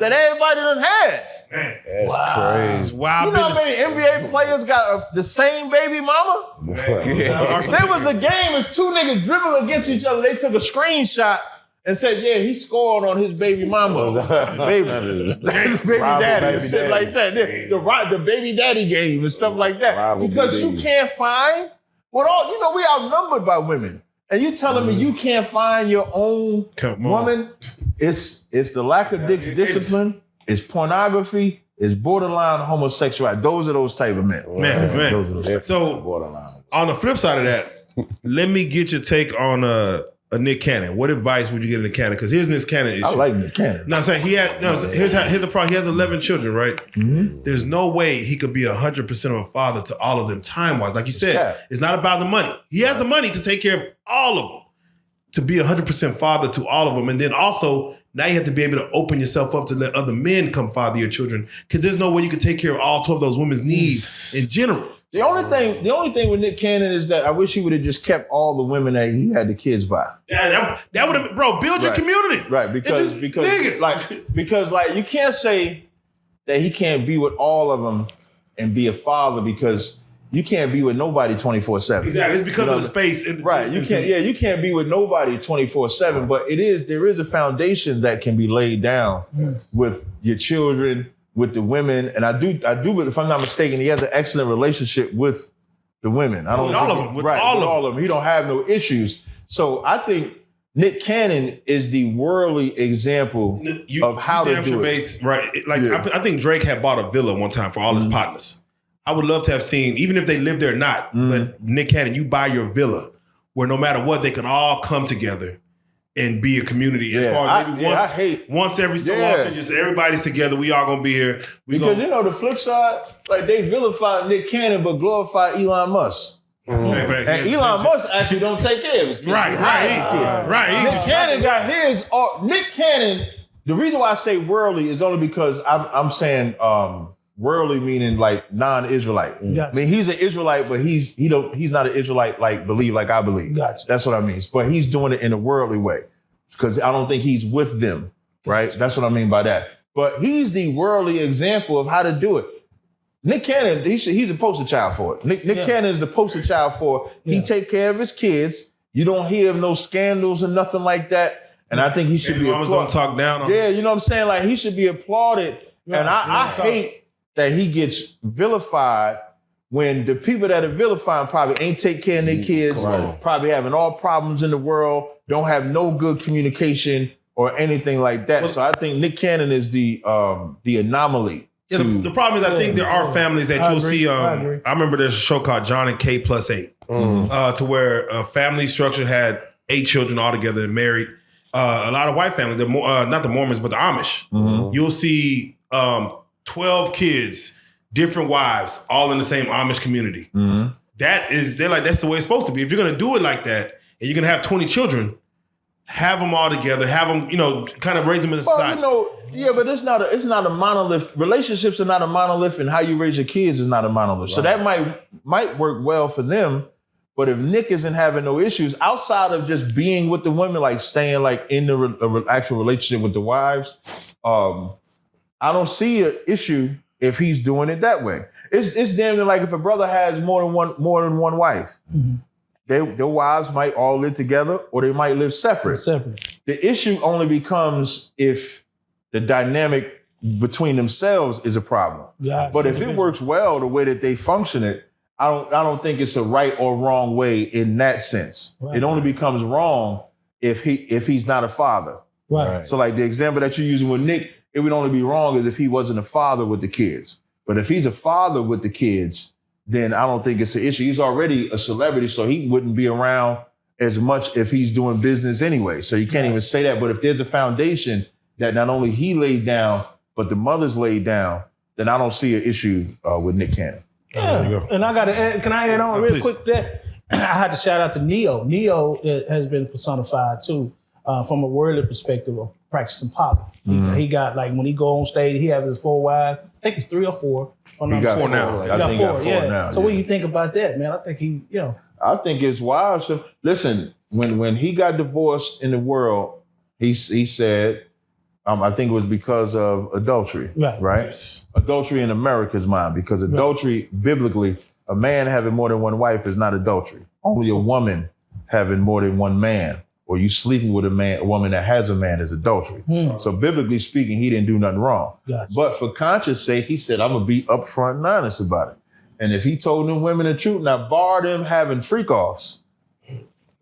that everybody done had. Man, that's crazy. Wow. You know how many NBA players got the same baby mama? There was a game, it's two niggas dribbling against each other. They took a screenshot and said, yeah, he scored on his baby mama. baby daddy and shit like that. The baby daddy game and stuff like that. Because you can't find, we outnumbered by women. And you telling me you can't find your own woman? It's the lack of discipline. It's pornography. It's borderline homosexuality. Those are those type of men. Man. So on the flip side of that, let me get your take on a Nick Cannon. What advice would you get a Nick Cannon? Because here's Nick Cannon issue. I like Nick Cannon. No, I'm saying here's the problem. He has 11 children, right? Mm-hmm. There's no way he could be 100% of a father to all of them time-wise. Like you said, it's not about the money. He has the money to take care of all of them, to be 100% father to all of them. And then also, now you have to be able to open yourself up to let other men come father your children, because there's no way you can take care of all 12 of those women's needs in general. The only thing with Nick Cannon is that I wish he would have just kept all the women that he had the kids by. Yeah, that would have, bro, build your community. Right, because you can't say that he can't be with all of them and be a father because you can't be with nobody 24/7. Exactly. It's because of the space. Right. You can't be with nobody 24/7. But there is a foundation that can be laid down with your children, with the women, and I do. If I'm not mistaken, he has an excellent relationship with the women. I don't with all of them. With all of them. He don't have no issues. So I think Nick Cannon is the worldly example of how to do it. Right. I think Drake had bought a villa one time for all his partners. I would love to have seen, even if they live there or not, but Nick Cannon, you buy your villa where no matter what, they can all come together and be a community. As far as once every so often, just everybody's together. We all gonna be here. Because you know the flip side, like they vilify Nick Cannon but glorify Elon Musk. And Elon Musk actually don't take care of his kids. Right. Nick Cannon got his. Nick Cannon. The reason why I say worldly is only because I'm saying worldly meaning like non-Israelite. Gotcha. I mean he's an Israelite, but he's not an Israelite like I believe. Gotcha. That's what I mean. But he's doing it in a worldly way because I don't think he's with them. Right. That's what I mean by that. But he's the worldly example of how to do it. Nick Cannon, he's a poster child for it. Nick Cannon is the poster child for it. He take care of his kids. You don't hear of no scandals or nothing like that. And I think he should be applauded. Don't talk down on you know what I'm saying? Like he should be applauded. Yeah, and I hate that he gets vilified when the people that are vilifying probably ain't take care of their kids, probably having all problems in the world, don't have no good communication or anything like that. So I think Nick Cannon is the anomaly. Yeah, the problem is I think there are families that you'll see. I remember there's a show called John and Kate Plus 8, to where a family structure had 8 children all together and married. A lot of white families, not the Mormons, but the Amish. You'll see 12 kids, different wives, all in the same Amish community. That's the way it's supposed to be. If you're going to do it like that, and you're going to have 20 children, have them all together, have them, kind of raise them in society. But it's not a monolith. Relationships are not a monolith, and how you raise your kids is not a monolith. Right. So that might work well for them. But if Nick isn't having no issues outside of just being with the women, like staying like in the actual relationship with the wives, I don't see an issue if he's doing it that way. It's damn near like if a brother has more than one wife. Their wives might all live together or they might live separate. The issue only becomes if the dynamic between themselves is a problem. But if it works well the way that they function it, I don't think it's a right or wrong way in that sense. Right. It only becomes wrong if he's not a father. Right. So like the example that you're using with Nick, it would only be wrong as if he wasn't a father with the kids. But if he's a father with the kids, then I don't think it's an issue. He's already a celebrity, so he wouldn't be around as much if he's doing business anyway. So you can't even say that. But if there's a foundation that not only he laid down, but the mothers laid down, then I don't see an issue with Nick Cannon. Yeah. And I got to add, can I add on real quick that I had to shout out to Neo. Neo has been personified too, from a worldly perspective of practicing poly. He got like, when he go on stage, he has his 4 wives. I think it's 3 or 4. He got 4 now. He got 4 now. So what do you think about that, man? I think I think it's wild. So listen, when he got divorced in the world, he said, I think it was because of adultery, right? Yes. Adultery in America's mind, because adultery, biblically, a man having more than one wife is not adultery. Only a woman having more than one man, or you sleeping with a woman that has a man is adultery. So biblically speaking, he didn't do nothing wrong. But for conscience sake, he said, I'm going to be upfront and honest about it. And if he told them women the truth, now bar them having freak-offs,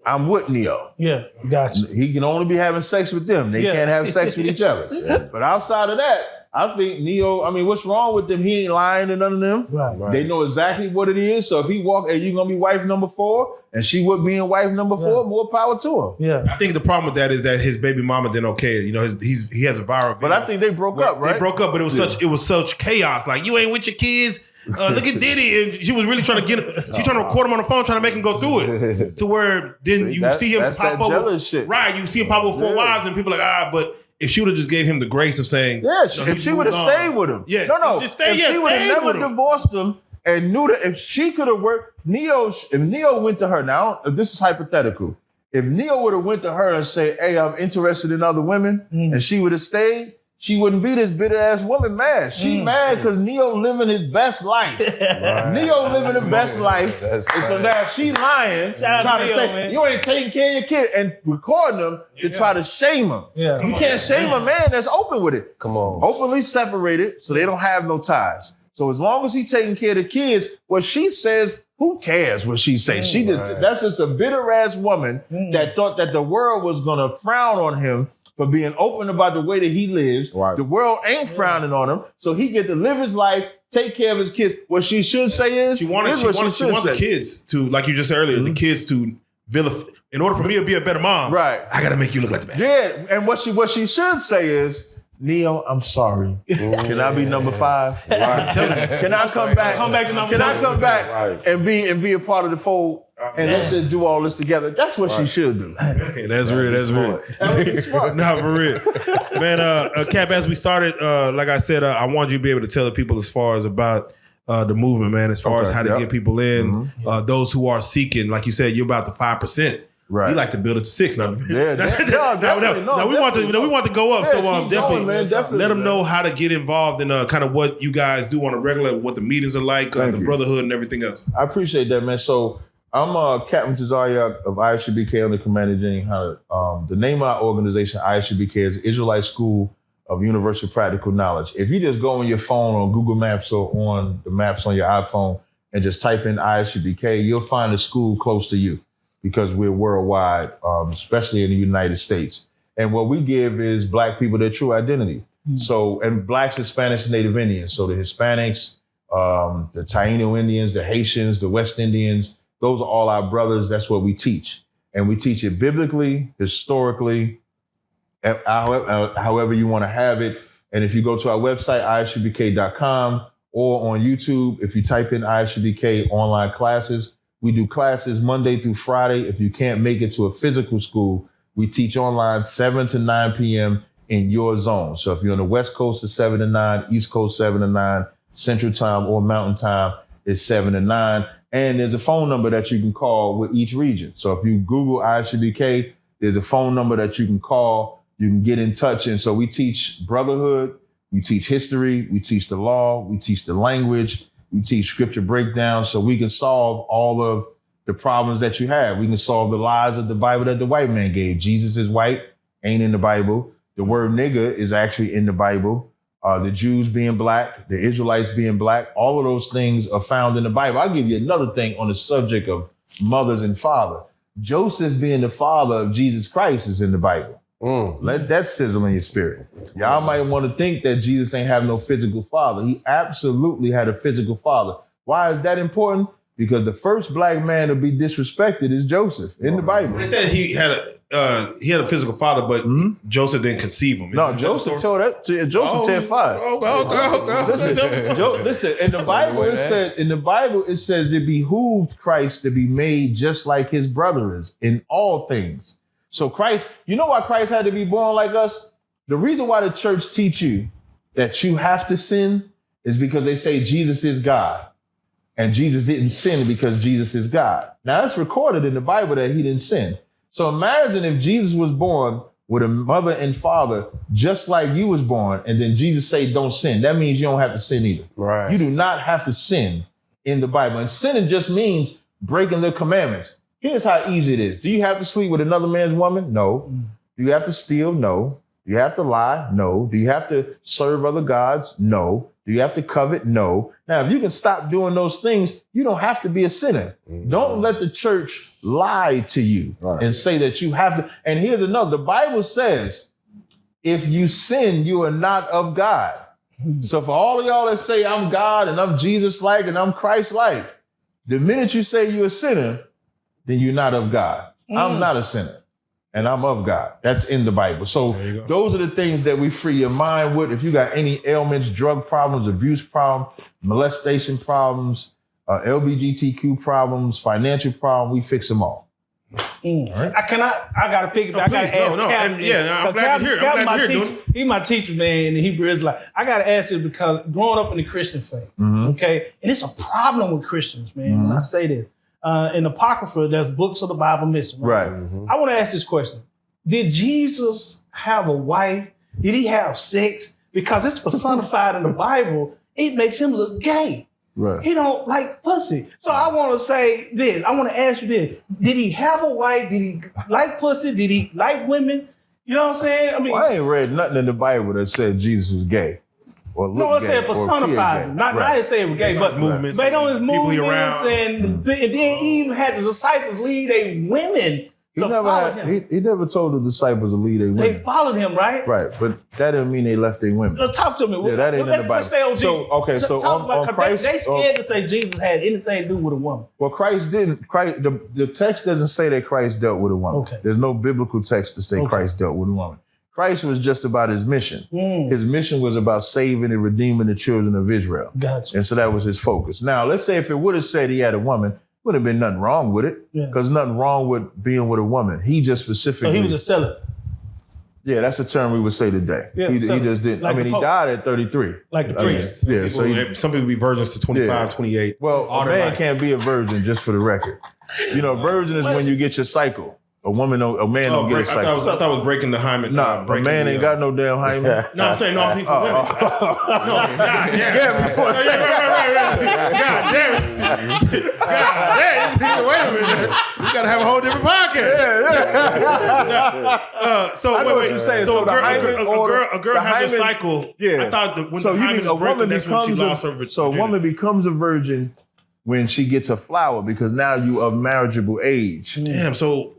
I'm with Neo. Yeah, gotcha. He can only be having sex with them. They can't have sex with each other. But outside of that, I think Neo, what's wrong with them? He ain't lying to none of them. Right. They know exactly what it is. So if he walk, and you're going to be wife number 4, and she would be in wife number 4, more power to him. Yeah. I think the problem with that is that his baby mama didn't okay it. He has a viral video. But I think they broke up, right? They broke up, but it was such chaos. Like, you ain't with your kids. Look at Diddy, and she was really trying to get him. She's trying to record him on the phone, trying to make him go through it. To where then you see him pop up. Right, you see him pop up with 4 wives, and people are like, but if she would have just gave him the grace of saying, if she would have stayed with him, just stay. If she would have never divorced him and knew that if she could have worked, if Neo went to her now, if this is hypothetical, if Neo would have went to her and say, "Hey, I'm interested in other women," and she would have stayed, she wouldn't be this bitter ass woman mad. She mad because Neo living his best life. Neo living the best life. And so now she lying, trying to say, man, you ain't taking care of your kid, and recording them to try to shame him. Yeah. You can't shame a man that's open with it. Come on. Openly separated, so they don't have no ties. So as long as he taking care of the kids, what she says, who cares what she says? She just, that's just a bitter ass woman that thought that the world was gonna frown on him for being open about the way that he lives. Right. The world ain't frowning on him, so he get to live his life, take care of his kids. What she should say is, She wanted the kids to, like you just said earlier, the kids to vilify. In order for me to be a better mom, right, I gotta make you look like the bad. Yeah, and what she should say is, Neo, I'm sorry. Can I be number 5? Right. Can I come back? Come back to number Can I 7? come back and be a part of the fold? And let's just do all this together. That's what she should do. Hey, that's real. That's real. Smart. Nah, for real. Man, Cap, as we started, like I said, I wanted you to be able to tell the people as far as about the movement, man, as far as how to get people in, those who are seeking. Like you said, you're about the 5%. Right. You like to build it to 6 now. Yeah, we want to go up. Yeah, So keep definitely, going, man, definitely, let them man. know how to get involved in kind of what you guys do on a regular, what the meetings are like, the brotherhood and everything else. I appreciate that, man. So I'm Captain Tazaryach of ISUBK under Commander Jenny Hunter. The name of our organization, ISUBK, is Israelite School of Universal Practical Knowledge. If you just go on your phone on Google Maps or on the maps on your iPhone and just type in ISUBK, you'll find a school close to you, because we're worldwide, especially in the United States. And what we give is Black people their true identity. So, and Blacks, Hispanics, and Native Indians. So the Hispanics, the Taino Indians, the Haitians, the West Indians, those are all our brothers. That's what we teach. And we teach it biblically, historically, however you want to have it. And if you go to our website, isubk.com, or on YouTube, if you type in ISUBK online classes, we do classes Monday through Friday. If you can't make it to a physical school, we teach online 7 to 9 p.m. in your zone. So if you're on the West Coast, it's 7 to 9, East Coast, 7 to 9, Central Time or Mountain Time is 7 to 9. And there's a phone number that you can call with each region. So if you Google ISUBK, there's a phone number that you can call. You can get in touch. And so we teach brotherhood, we teach history, we teach the law, we teach the language, we teach scripture breakdown, so we can solve all of the problems that you have. We can solve the lies of the Bible that the white man gave. Jesus is white, ain't in the Bible. The word nigger is actually in the Bible. The Jews being Black, the Israelites being Black, all of those things are found in the Bible. I'll give you another thing on the subject of mothers and father. Joseph being the father of Jesus Christ is in the Bible. Let that sizzle in your spirit. Y'all might want to think that Jesus ain't have no physical father. He absolutely had a physical father. Why is that important? Because the first Black man to be disrespected is Joseph in the Bible. They said he had a physical father, but Joseph didn't conceive him. No, Joseph told that to Joseph 10:5. Listen, in the Bible it says it behooved Christ to be made just like his brother is in all things. So Christ, you know why Christ had to be born like us? The reason why the church teach you that you have to sin is because they say Jesus is God. And Jesus didn't sin because Jesus is God. Now it's recorded in the Bible that he didn't sin. So imagine if Jesus was born with a mother and father just like you was born, and then Jesus say don't sin. That means you don't have to sin either. Right. You do not have to sin in the Bible. And sinning just means breaking the commandments. Here's how easy it is. Do you have to sleep with another man's woman? No. Do you have to steal? No. Do you have to lie? No. Do you have to serve other gods? No. Do you have to covet? No. Now, if you can stop doing those things, you don't have to be a sinner. Don't let the church lie to you and say that you have to. And here's another. The Bible says, if you sin, you are not of God. So for all of y'all that say I'm God and I'm Jesus-like and I'm Christ-like, the minute you say you're a sinner, then you're not of God. I'm not a sinner. And I'm of God. That's in the Bible. So those are the things that we free your mind with. If you got any ailments, drug problems, abuse problems, molestation problems, LGBTQ problems, financial problems, we fix them all. Right. I got to pick it back. I got to ask Captain. I'm glad to hear. I'm glad to hear, dude. He's my teacher, man, in the Hebrew Israelite. I got to ask this because growing up in the Christian faith, okay, and it's a problem with Christians, man, when I say this. In Apocrypha, there's books of the Bible missing. Right. I want to ask this question. Did Jesus have a wife Did he have sex? Because it's personified in the Bible. It makes him look gay. Right. He don't like pussy. So I want to say this. I want to ask you this. Did he have a wife? Did he like pussy? Did he like women? You know what I'm saying? I mean, I ain't read nothing in the Bible that said Jesus was gay. Or no, it said personifies him. Not I didn't say it was gay, but movements, based on his movements around. and then he even had the disciples lead a women to follow him. He never told the disciples to lead their women. They followed him, right? Right, but that didn't mean they left their women. Talk to me. Yeah, that ain't in the Bible. Let's stay on Jesus. So, okay, so talk on about, Christ, they scared to say Jesus had anything to do with a woman. Well, Christ didn't. The text doesn't say that Christ dealt with a woman. Okay. There's no biblical text to say Christ dealt with a woman. Christ was just about his mission. His mission was about saving and redeeming the children of Israel. Gotcha. And so that was his focus. Now, let's say if it would have said he had a woman, would have been nothing wrong with it. Because nothing wrong with being with a woman. He just specifically. So he was a celibate. Yeah, that's a term we would say today. Yeah, he just didn't. Like he died at 33. Like the priest. Yeah, some people be virgins to 25, 28. Well, a man can't be a virgin, just for the record. Virgin is when you get your cycle. A man don't get a cycle. I thought it was breaking the hymen. Nah, a man ain't got no damn hymen. No, I'm saying no, I'm for women. No, God damn. God damn. Wait a minute. You gotta have a whole different podcast. So I know what you're saying. So a girl has a cycle. Yeah. I thought when the hymen is breaking, that's when she lost her virginity. So a woman becomes a virgin when she gets a flower because now you of marriageable age. Damn. So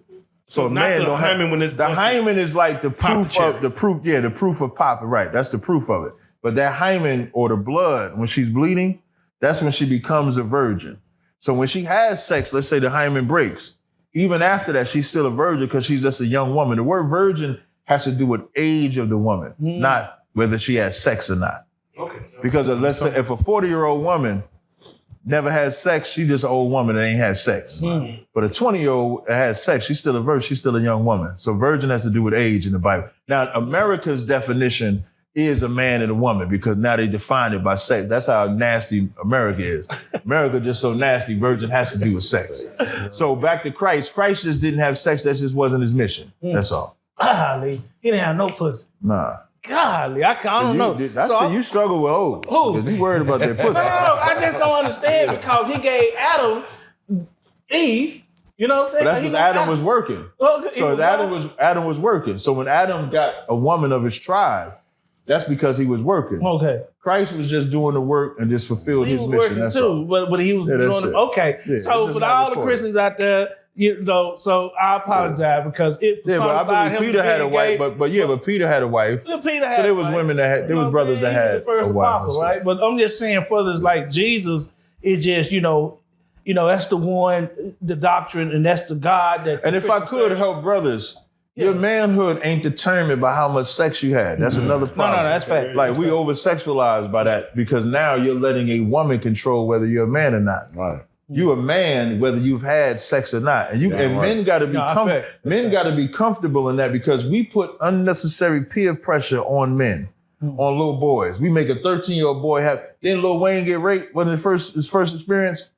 not man the hymen when it's the hymen is like the proof of the proof of popping, right? That's the proof of it. But that hymen or the blood, when she's bleeding, that's when she becomes a virgin. So when she has sex, let's say the hymen breaks, even after that, she's still a virgin because she's just a young woman. The word virgin has to do with age of the woman, not whether she has sex or not. Okay. Because let's say if a 40-year-old woman never had sex, she just an old woman that ain't had sex. But a 20-year-old that has sex, she's still a virgin, she's still a young woman. So virgin has to do with age in the Bible. Now, America's definition is a man and a woman because now they define it by sex. That's how nasty America is. America just so nasty, virgin has to do with sex. So back to Christ. Christ just didn't have sex. That just wasn't his mission. That's all. Golly, he didn't have no pussy. Nah. Golly, I don't know. You struggle with old. Who? You worried about that pussy. No, I just don't understand because he gave Adam Eve. You know what I'm saying? But that's because Adam was working. So Adam was working. So when Adam got a woman of his tribe, that's because he was working. Okay. Christ was just doing the work and just fulfilled his mission. Working that's too, all. but he was doing it. Okay. Yeah, so for all the Christians out there, so I apologize because it. Yeah, but I believe Peter had a wife. But Peter had a wife. Yeah, Peter had. So there was women that had. There was brothers that had the first a wife. apostle, right? But I'm just saying, for others like Jesus, it's just that's the one, the doctrine, and that's the God that. And if I could help brothers. Yeah. Your manhood ain't determined by how much sex you had. That's another problem. No, that's fact. Like we over-sexualized by that because now you're letting a woman control whether you're a man or not. Right. You a man whether you've had sex or not, and men got to be men got to be comfortable in that because we put unnecessary peer pressure on men, on little boys. We make a 13-year-old boy didn't Lil Wayne get raped when his first experience?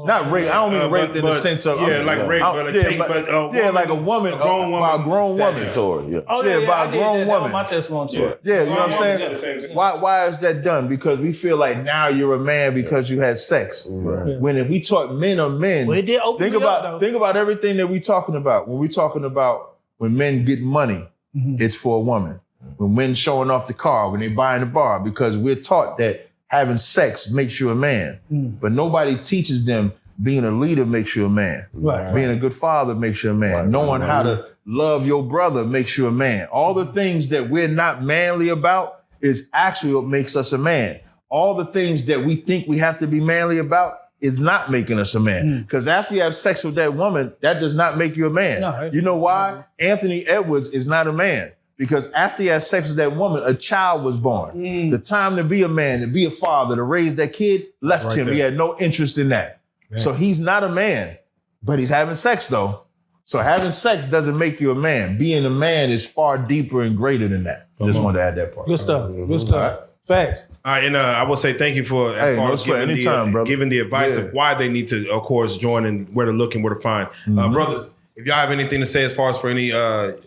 Not rape. I don't mean raped in the sense of like rape, like a woman, a grown woman, by a grown woman. By a grown woman. My testimony too. Yeah, you know what I'm saying? Why is that done? Because we feel like now you're a man because you had sex. Right. When if we talk men are men, well, it did open think about everything that we talking about. When we talking about when men get money, it's for a woman. When men showing off the car, when they buying the bar, because we're taught that having sex makes you a man, but nobody teaches them being a leader makes you a man. Right. Being a good father makes you a man. Right. Knowing how to love your brother makes you a man. All the things that we're not manly about is actually what makes us a man. All the things that we think we have to be manly about is not making us a man. Because after you have sex with that woman, that does not make you a man. No, you know why? Anthony Edwards is not a man. Because after he had sex with that woman, a child was born. The time to be a man, to be a father, to raise that kid left him. There. He had no interest in that. Man. So he's not a man, but he's having sex though. So having sex doesn't make you a man. Being a man is far deeper and greater than that. Just wanted to add that part. Good stuff. Good stuff. Right. Facts. All right, and I will say thank you for giving the advice of why they need to, of course, join and where to look and where to find. Brothers, if y'all have anything to say as far as for any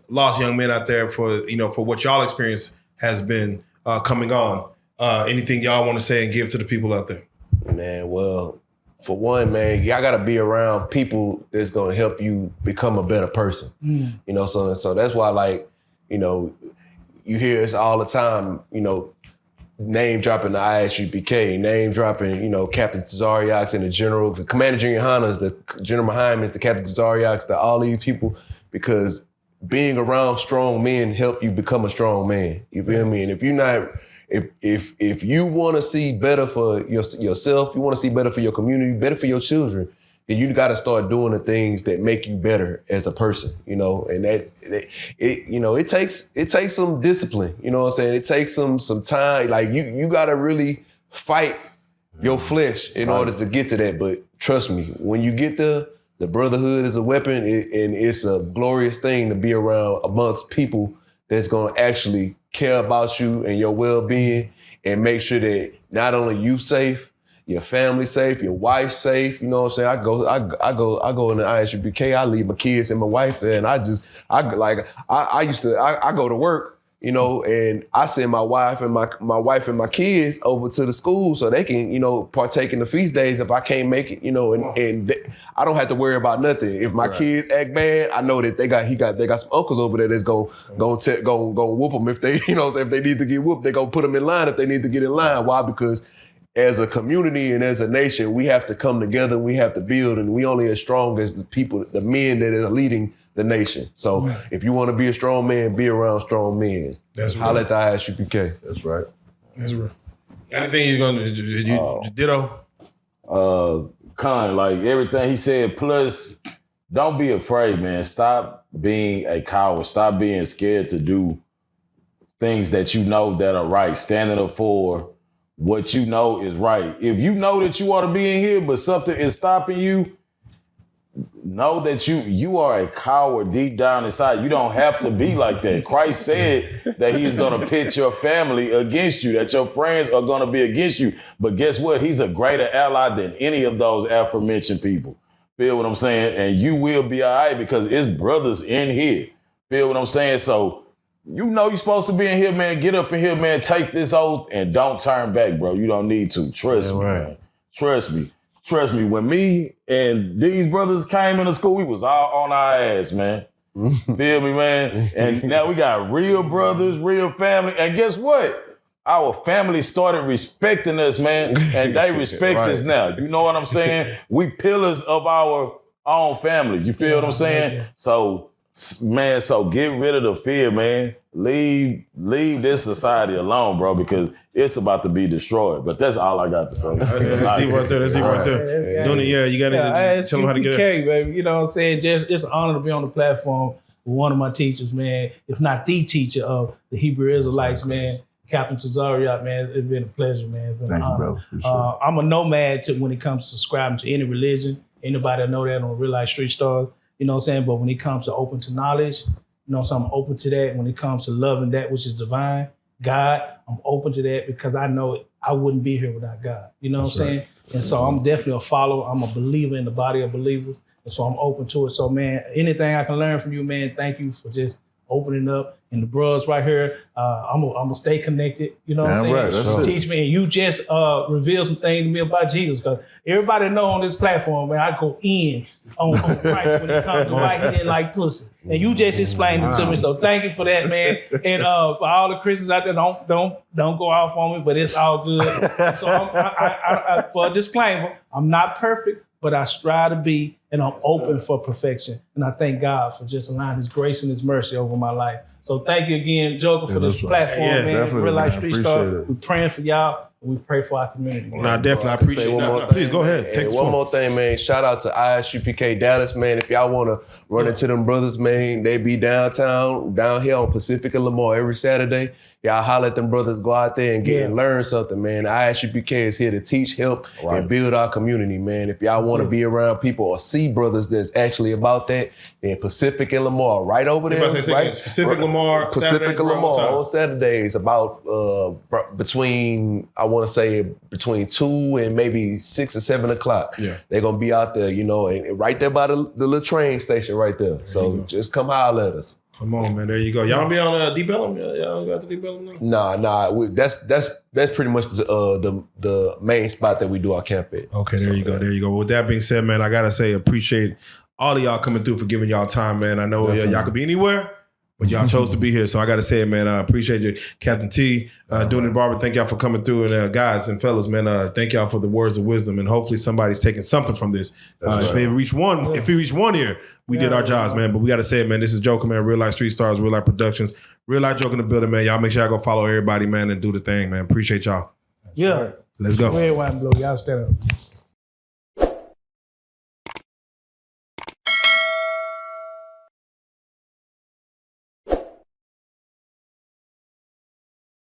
lost young men out there for what y'all experience has been coming on. Anything y'all want to say and give to the people out there? Man, well, for one, man, y'all gotta be around people that's gonna help you become a better person. You know, so that's why, like, you know, you hear us all the time, you know, name dropping the ISUPK, name dropping, you know, Captain Tazaryach and the General, the Commander Junior Hannas, the General Mahimans, the Captain Tazaryach, all these people, because being around strong men help you become a strong man. You feel me? And if you're not, if you want to see better for yourself, you want to see better for your community, better for your children, then you got to start doing the things that make you better as a person, you know. And it takes some discipline, you know what I'm saying? It takes some time. Like you got to really fight your flesh in order to get to that. But trust me, when you get there, the brotherhood is a weapon, and it's a glorious thing to be around amongst people that's going to actually care about you and your well-being and make sure that not only you safe, your family safe, your wife safe. You know what I'm saying? I go in the ISUPK, I leave my kids and my wife there, and I go to work, you know, and I send my wife and my kids over to the school so they can, you know, partake in the feast days if I can't make it, you know, and I don't have to worry about nothing. If my kids act bad, I know that they got some uncles over there that's gonna whoop them if they, you know, if they need to get whooped, they gonna put them in line if they need to get in line. Why? Because as a community and as a nation, we have to come together, we have to build, and we only as strong as the people, the men that are leading the nation. So if you want to be a strong man, be around strong men. That's right. Holla at the ISUPK. That's right. That's right. Anything you're going to ditto? Con, like everything he said, plus don't be afraid, man. Stop being a coward. Stop being scared to do things that you know that are right. Standing up for what you know is right. If you know that you ought to be in here, but something is stopping you, know that you are a coward deep down inside. You don't have to be like that. Christ said that he's going to pit your family against you, that your friends are going to be against you. But guess what? He's a greater ally than any of those aforementioned people. Feel what I'm saying? And you will be all right because it's brothers in here. Feel what I'm saying? So you know you're supposed to be in here, man. Get up in here, man. Take this oath and don't turn back, bro. You don't need to. Trust me, man. Trust me. Trust me, when me and these brothers came into school, we was all on our ass, man. Feel me, man? And now we got real brothers, real family. And guess what? Our family started respecting us, man. And they respect us now. You know what I'm saying? We pillars of our own family. You feel what I'm saying? So, man, so get rid of the fear, man. Leave this society alone, bro, because it's about to be destroyed. But that's all I got to say. That's deep right there. That's deep right there. Dooney, you got to tell them how to get it. Baby. You know what I'm saying? Just an honor to be on the platform with one of my teachers, man, if not the teacher of the Hebrew Israelites, man, Captain Tazaryach, man. It's been a pleasure, man. It's been an honor. Thank you, bro. I'm a nomad when it comes to subscribing to any religion. Anybody know that on RealLyfe Street Stars. You know what I'm saying? But when it comes to open to knowledge, you know, so I'm open to that. When it comes to loving that which is divine, God, I'm open to that because I know I wouldn't be here without God. You know what I'm saying? And so I'm definitely a follower. I'm a believer in the body of believers. And so I'm open to it. So, man, anything I can learn from you, man, thank you for just opening up. And the bros right here, I'm gonna stay connected. You know what I'm saying? Right, teach me. And you just reveal some things to me about Jesus. Because everybody know on this platform, man, I go in on Christ when it comes to why he didn't like pussy. And you just explained it to me. So thank you for that, man. And for all the Christians out there, don't go off on me, but it's all good. So I, for a disclaimer, I'm not perfect, but I strive to be, and I'm open for perfection. And I thank God for just allowing his grace and his mercy over my life. So thank you again, Joker, for this platform, man. RealLyfe Street Star. We're praying for y'all, and we pray for our community. Nah, definitely. I appreciate it. Please go ahead. Take one more thing, man. Shout out to ISUPK Dallas, man. If y'all want to run into them brothers, man, they be down here on Pacific and Lamar every Saturday. Y'all holler at them brothers, go out there and learn something, man. ISUPK is here to teach, help, and build our community, man. If y'all want to be around people or see brothers that's actually about that, then Pacific and Lamar, right over there. Pacific Lamar on Saturdays, about between 2 and maybe 6 or 7 o'clock. Yeah. They're going to be out there, you know, and right there by the little train station right there. So just come holler at us. Come on, man. There you go. Y'all don't be on Deep Ellum? Y'all got the Deep Ellum now? Nah. That's pretty much the main spot that we do our camp at. Okay, there you go. There you go. With that being said, man, I gotta say appreciate all of y'all coming through for giving y'all time, man. I know y'all could be anywhere, but y'all chose to be here. So I gotta say it, man. I appreciate you, Captain T, Dooney Barber. Thank y'all for coming through, and guys and fellas, man. Thank y'all for the words of wisdom, and hopefully somebody's taking something from this. If we reach one here, we did our jobs, man. But we gotta say it, man. This is Joker, man. Real Life Street Stars, Real Life Productions, Real Life Joker in the building, man. Y'all make sure y'all go follow everybody, man, and do the thing, man. Appreciate y'all. Yeah. Let's go. Red, white, and blue. Y'all stand up.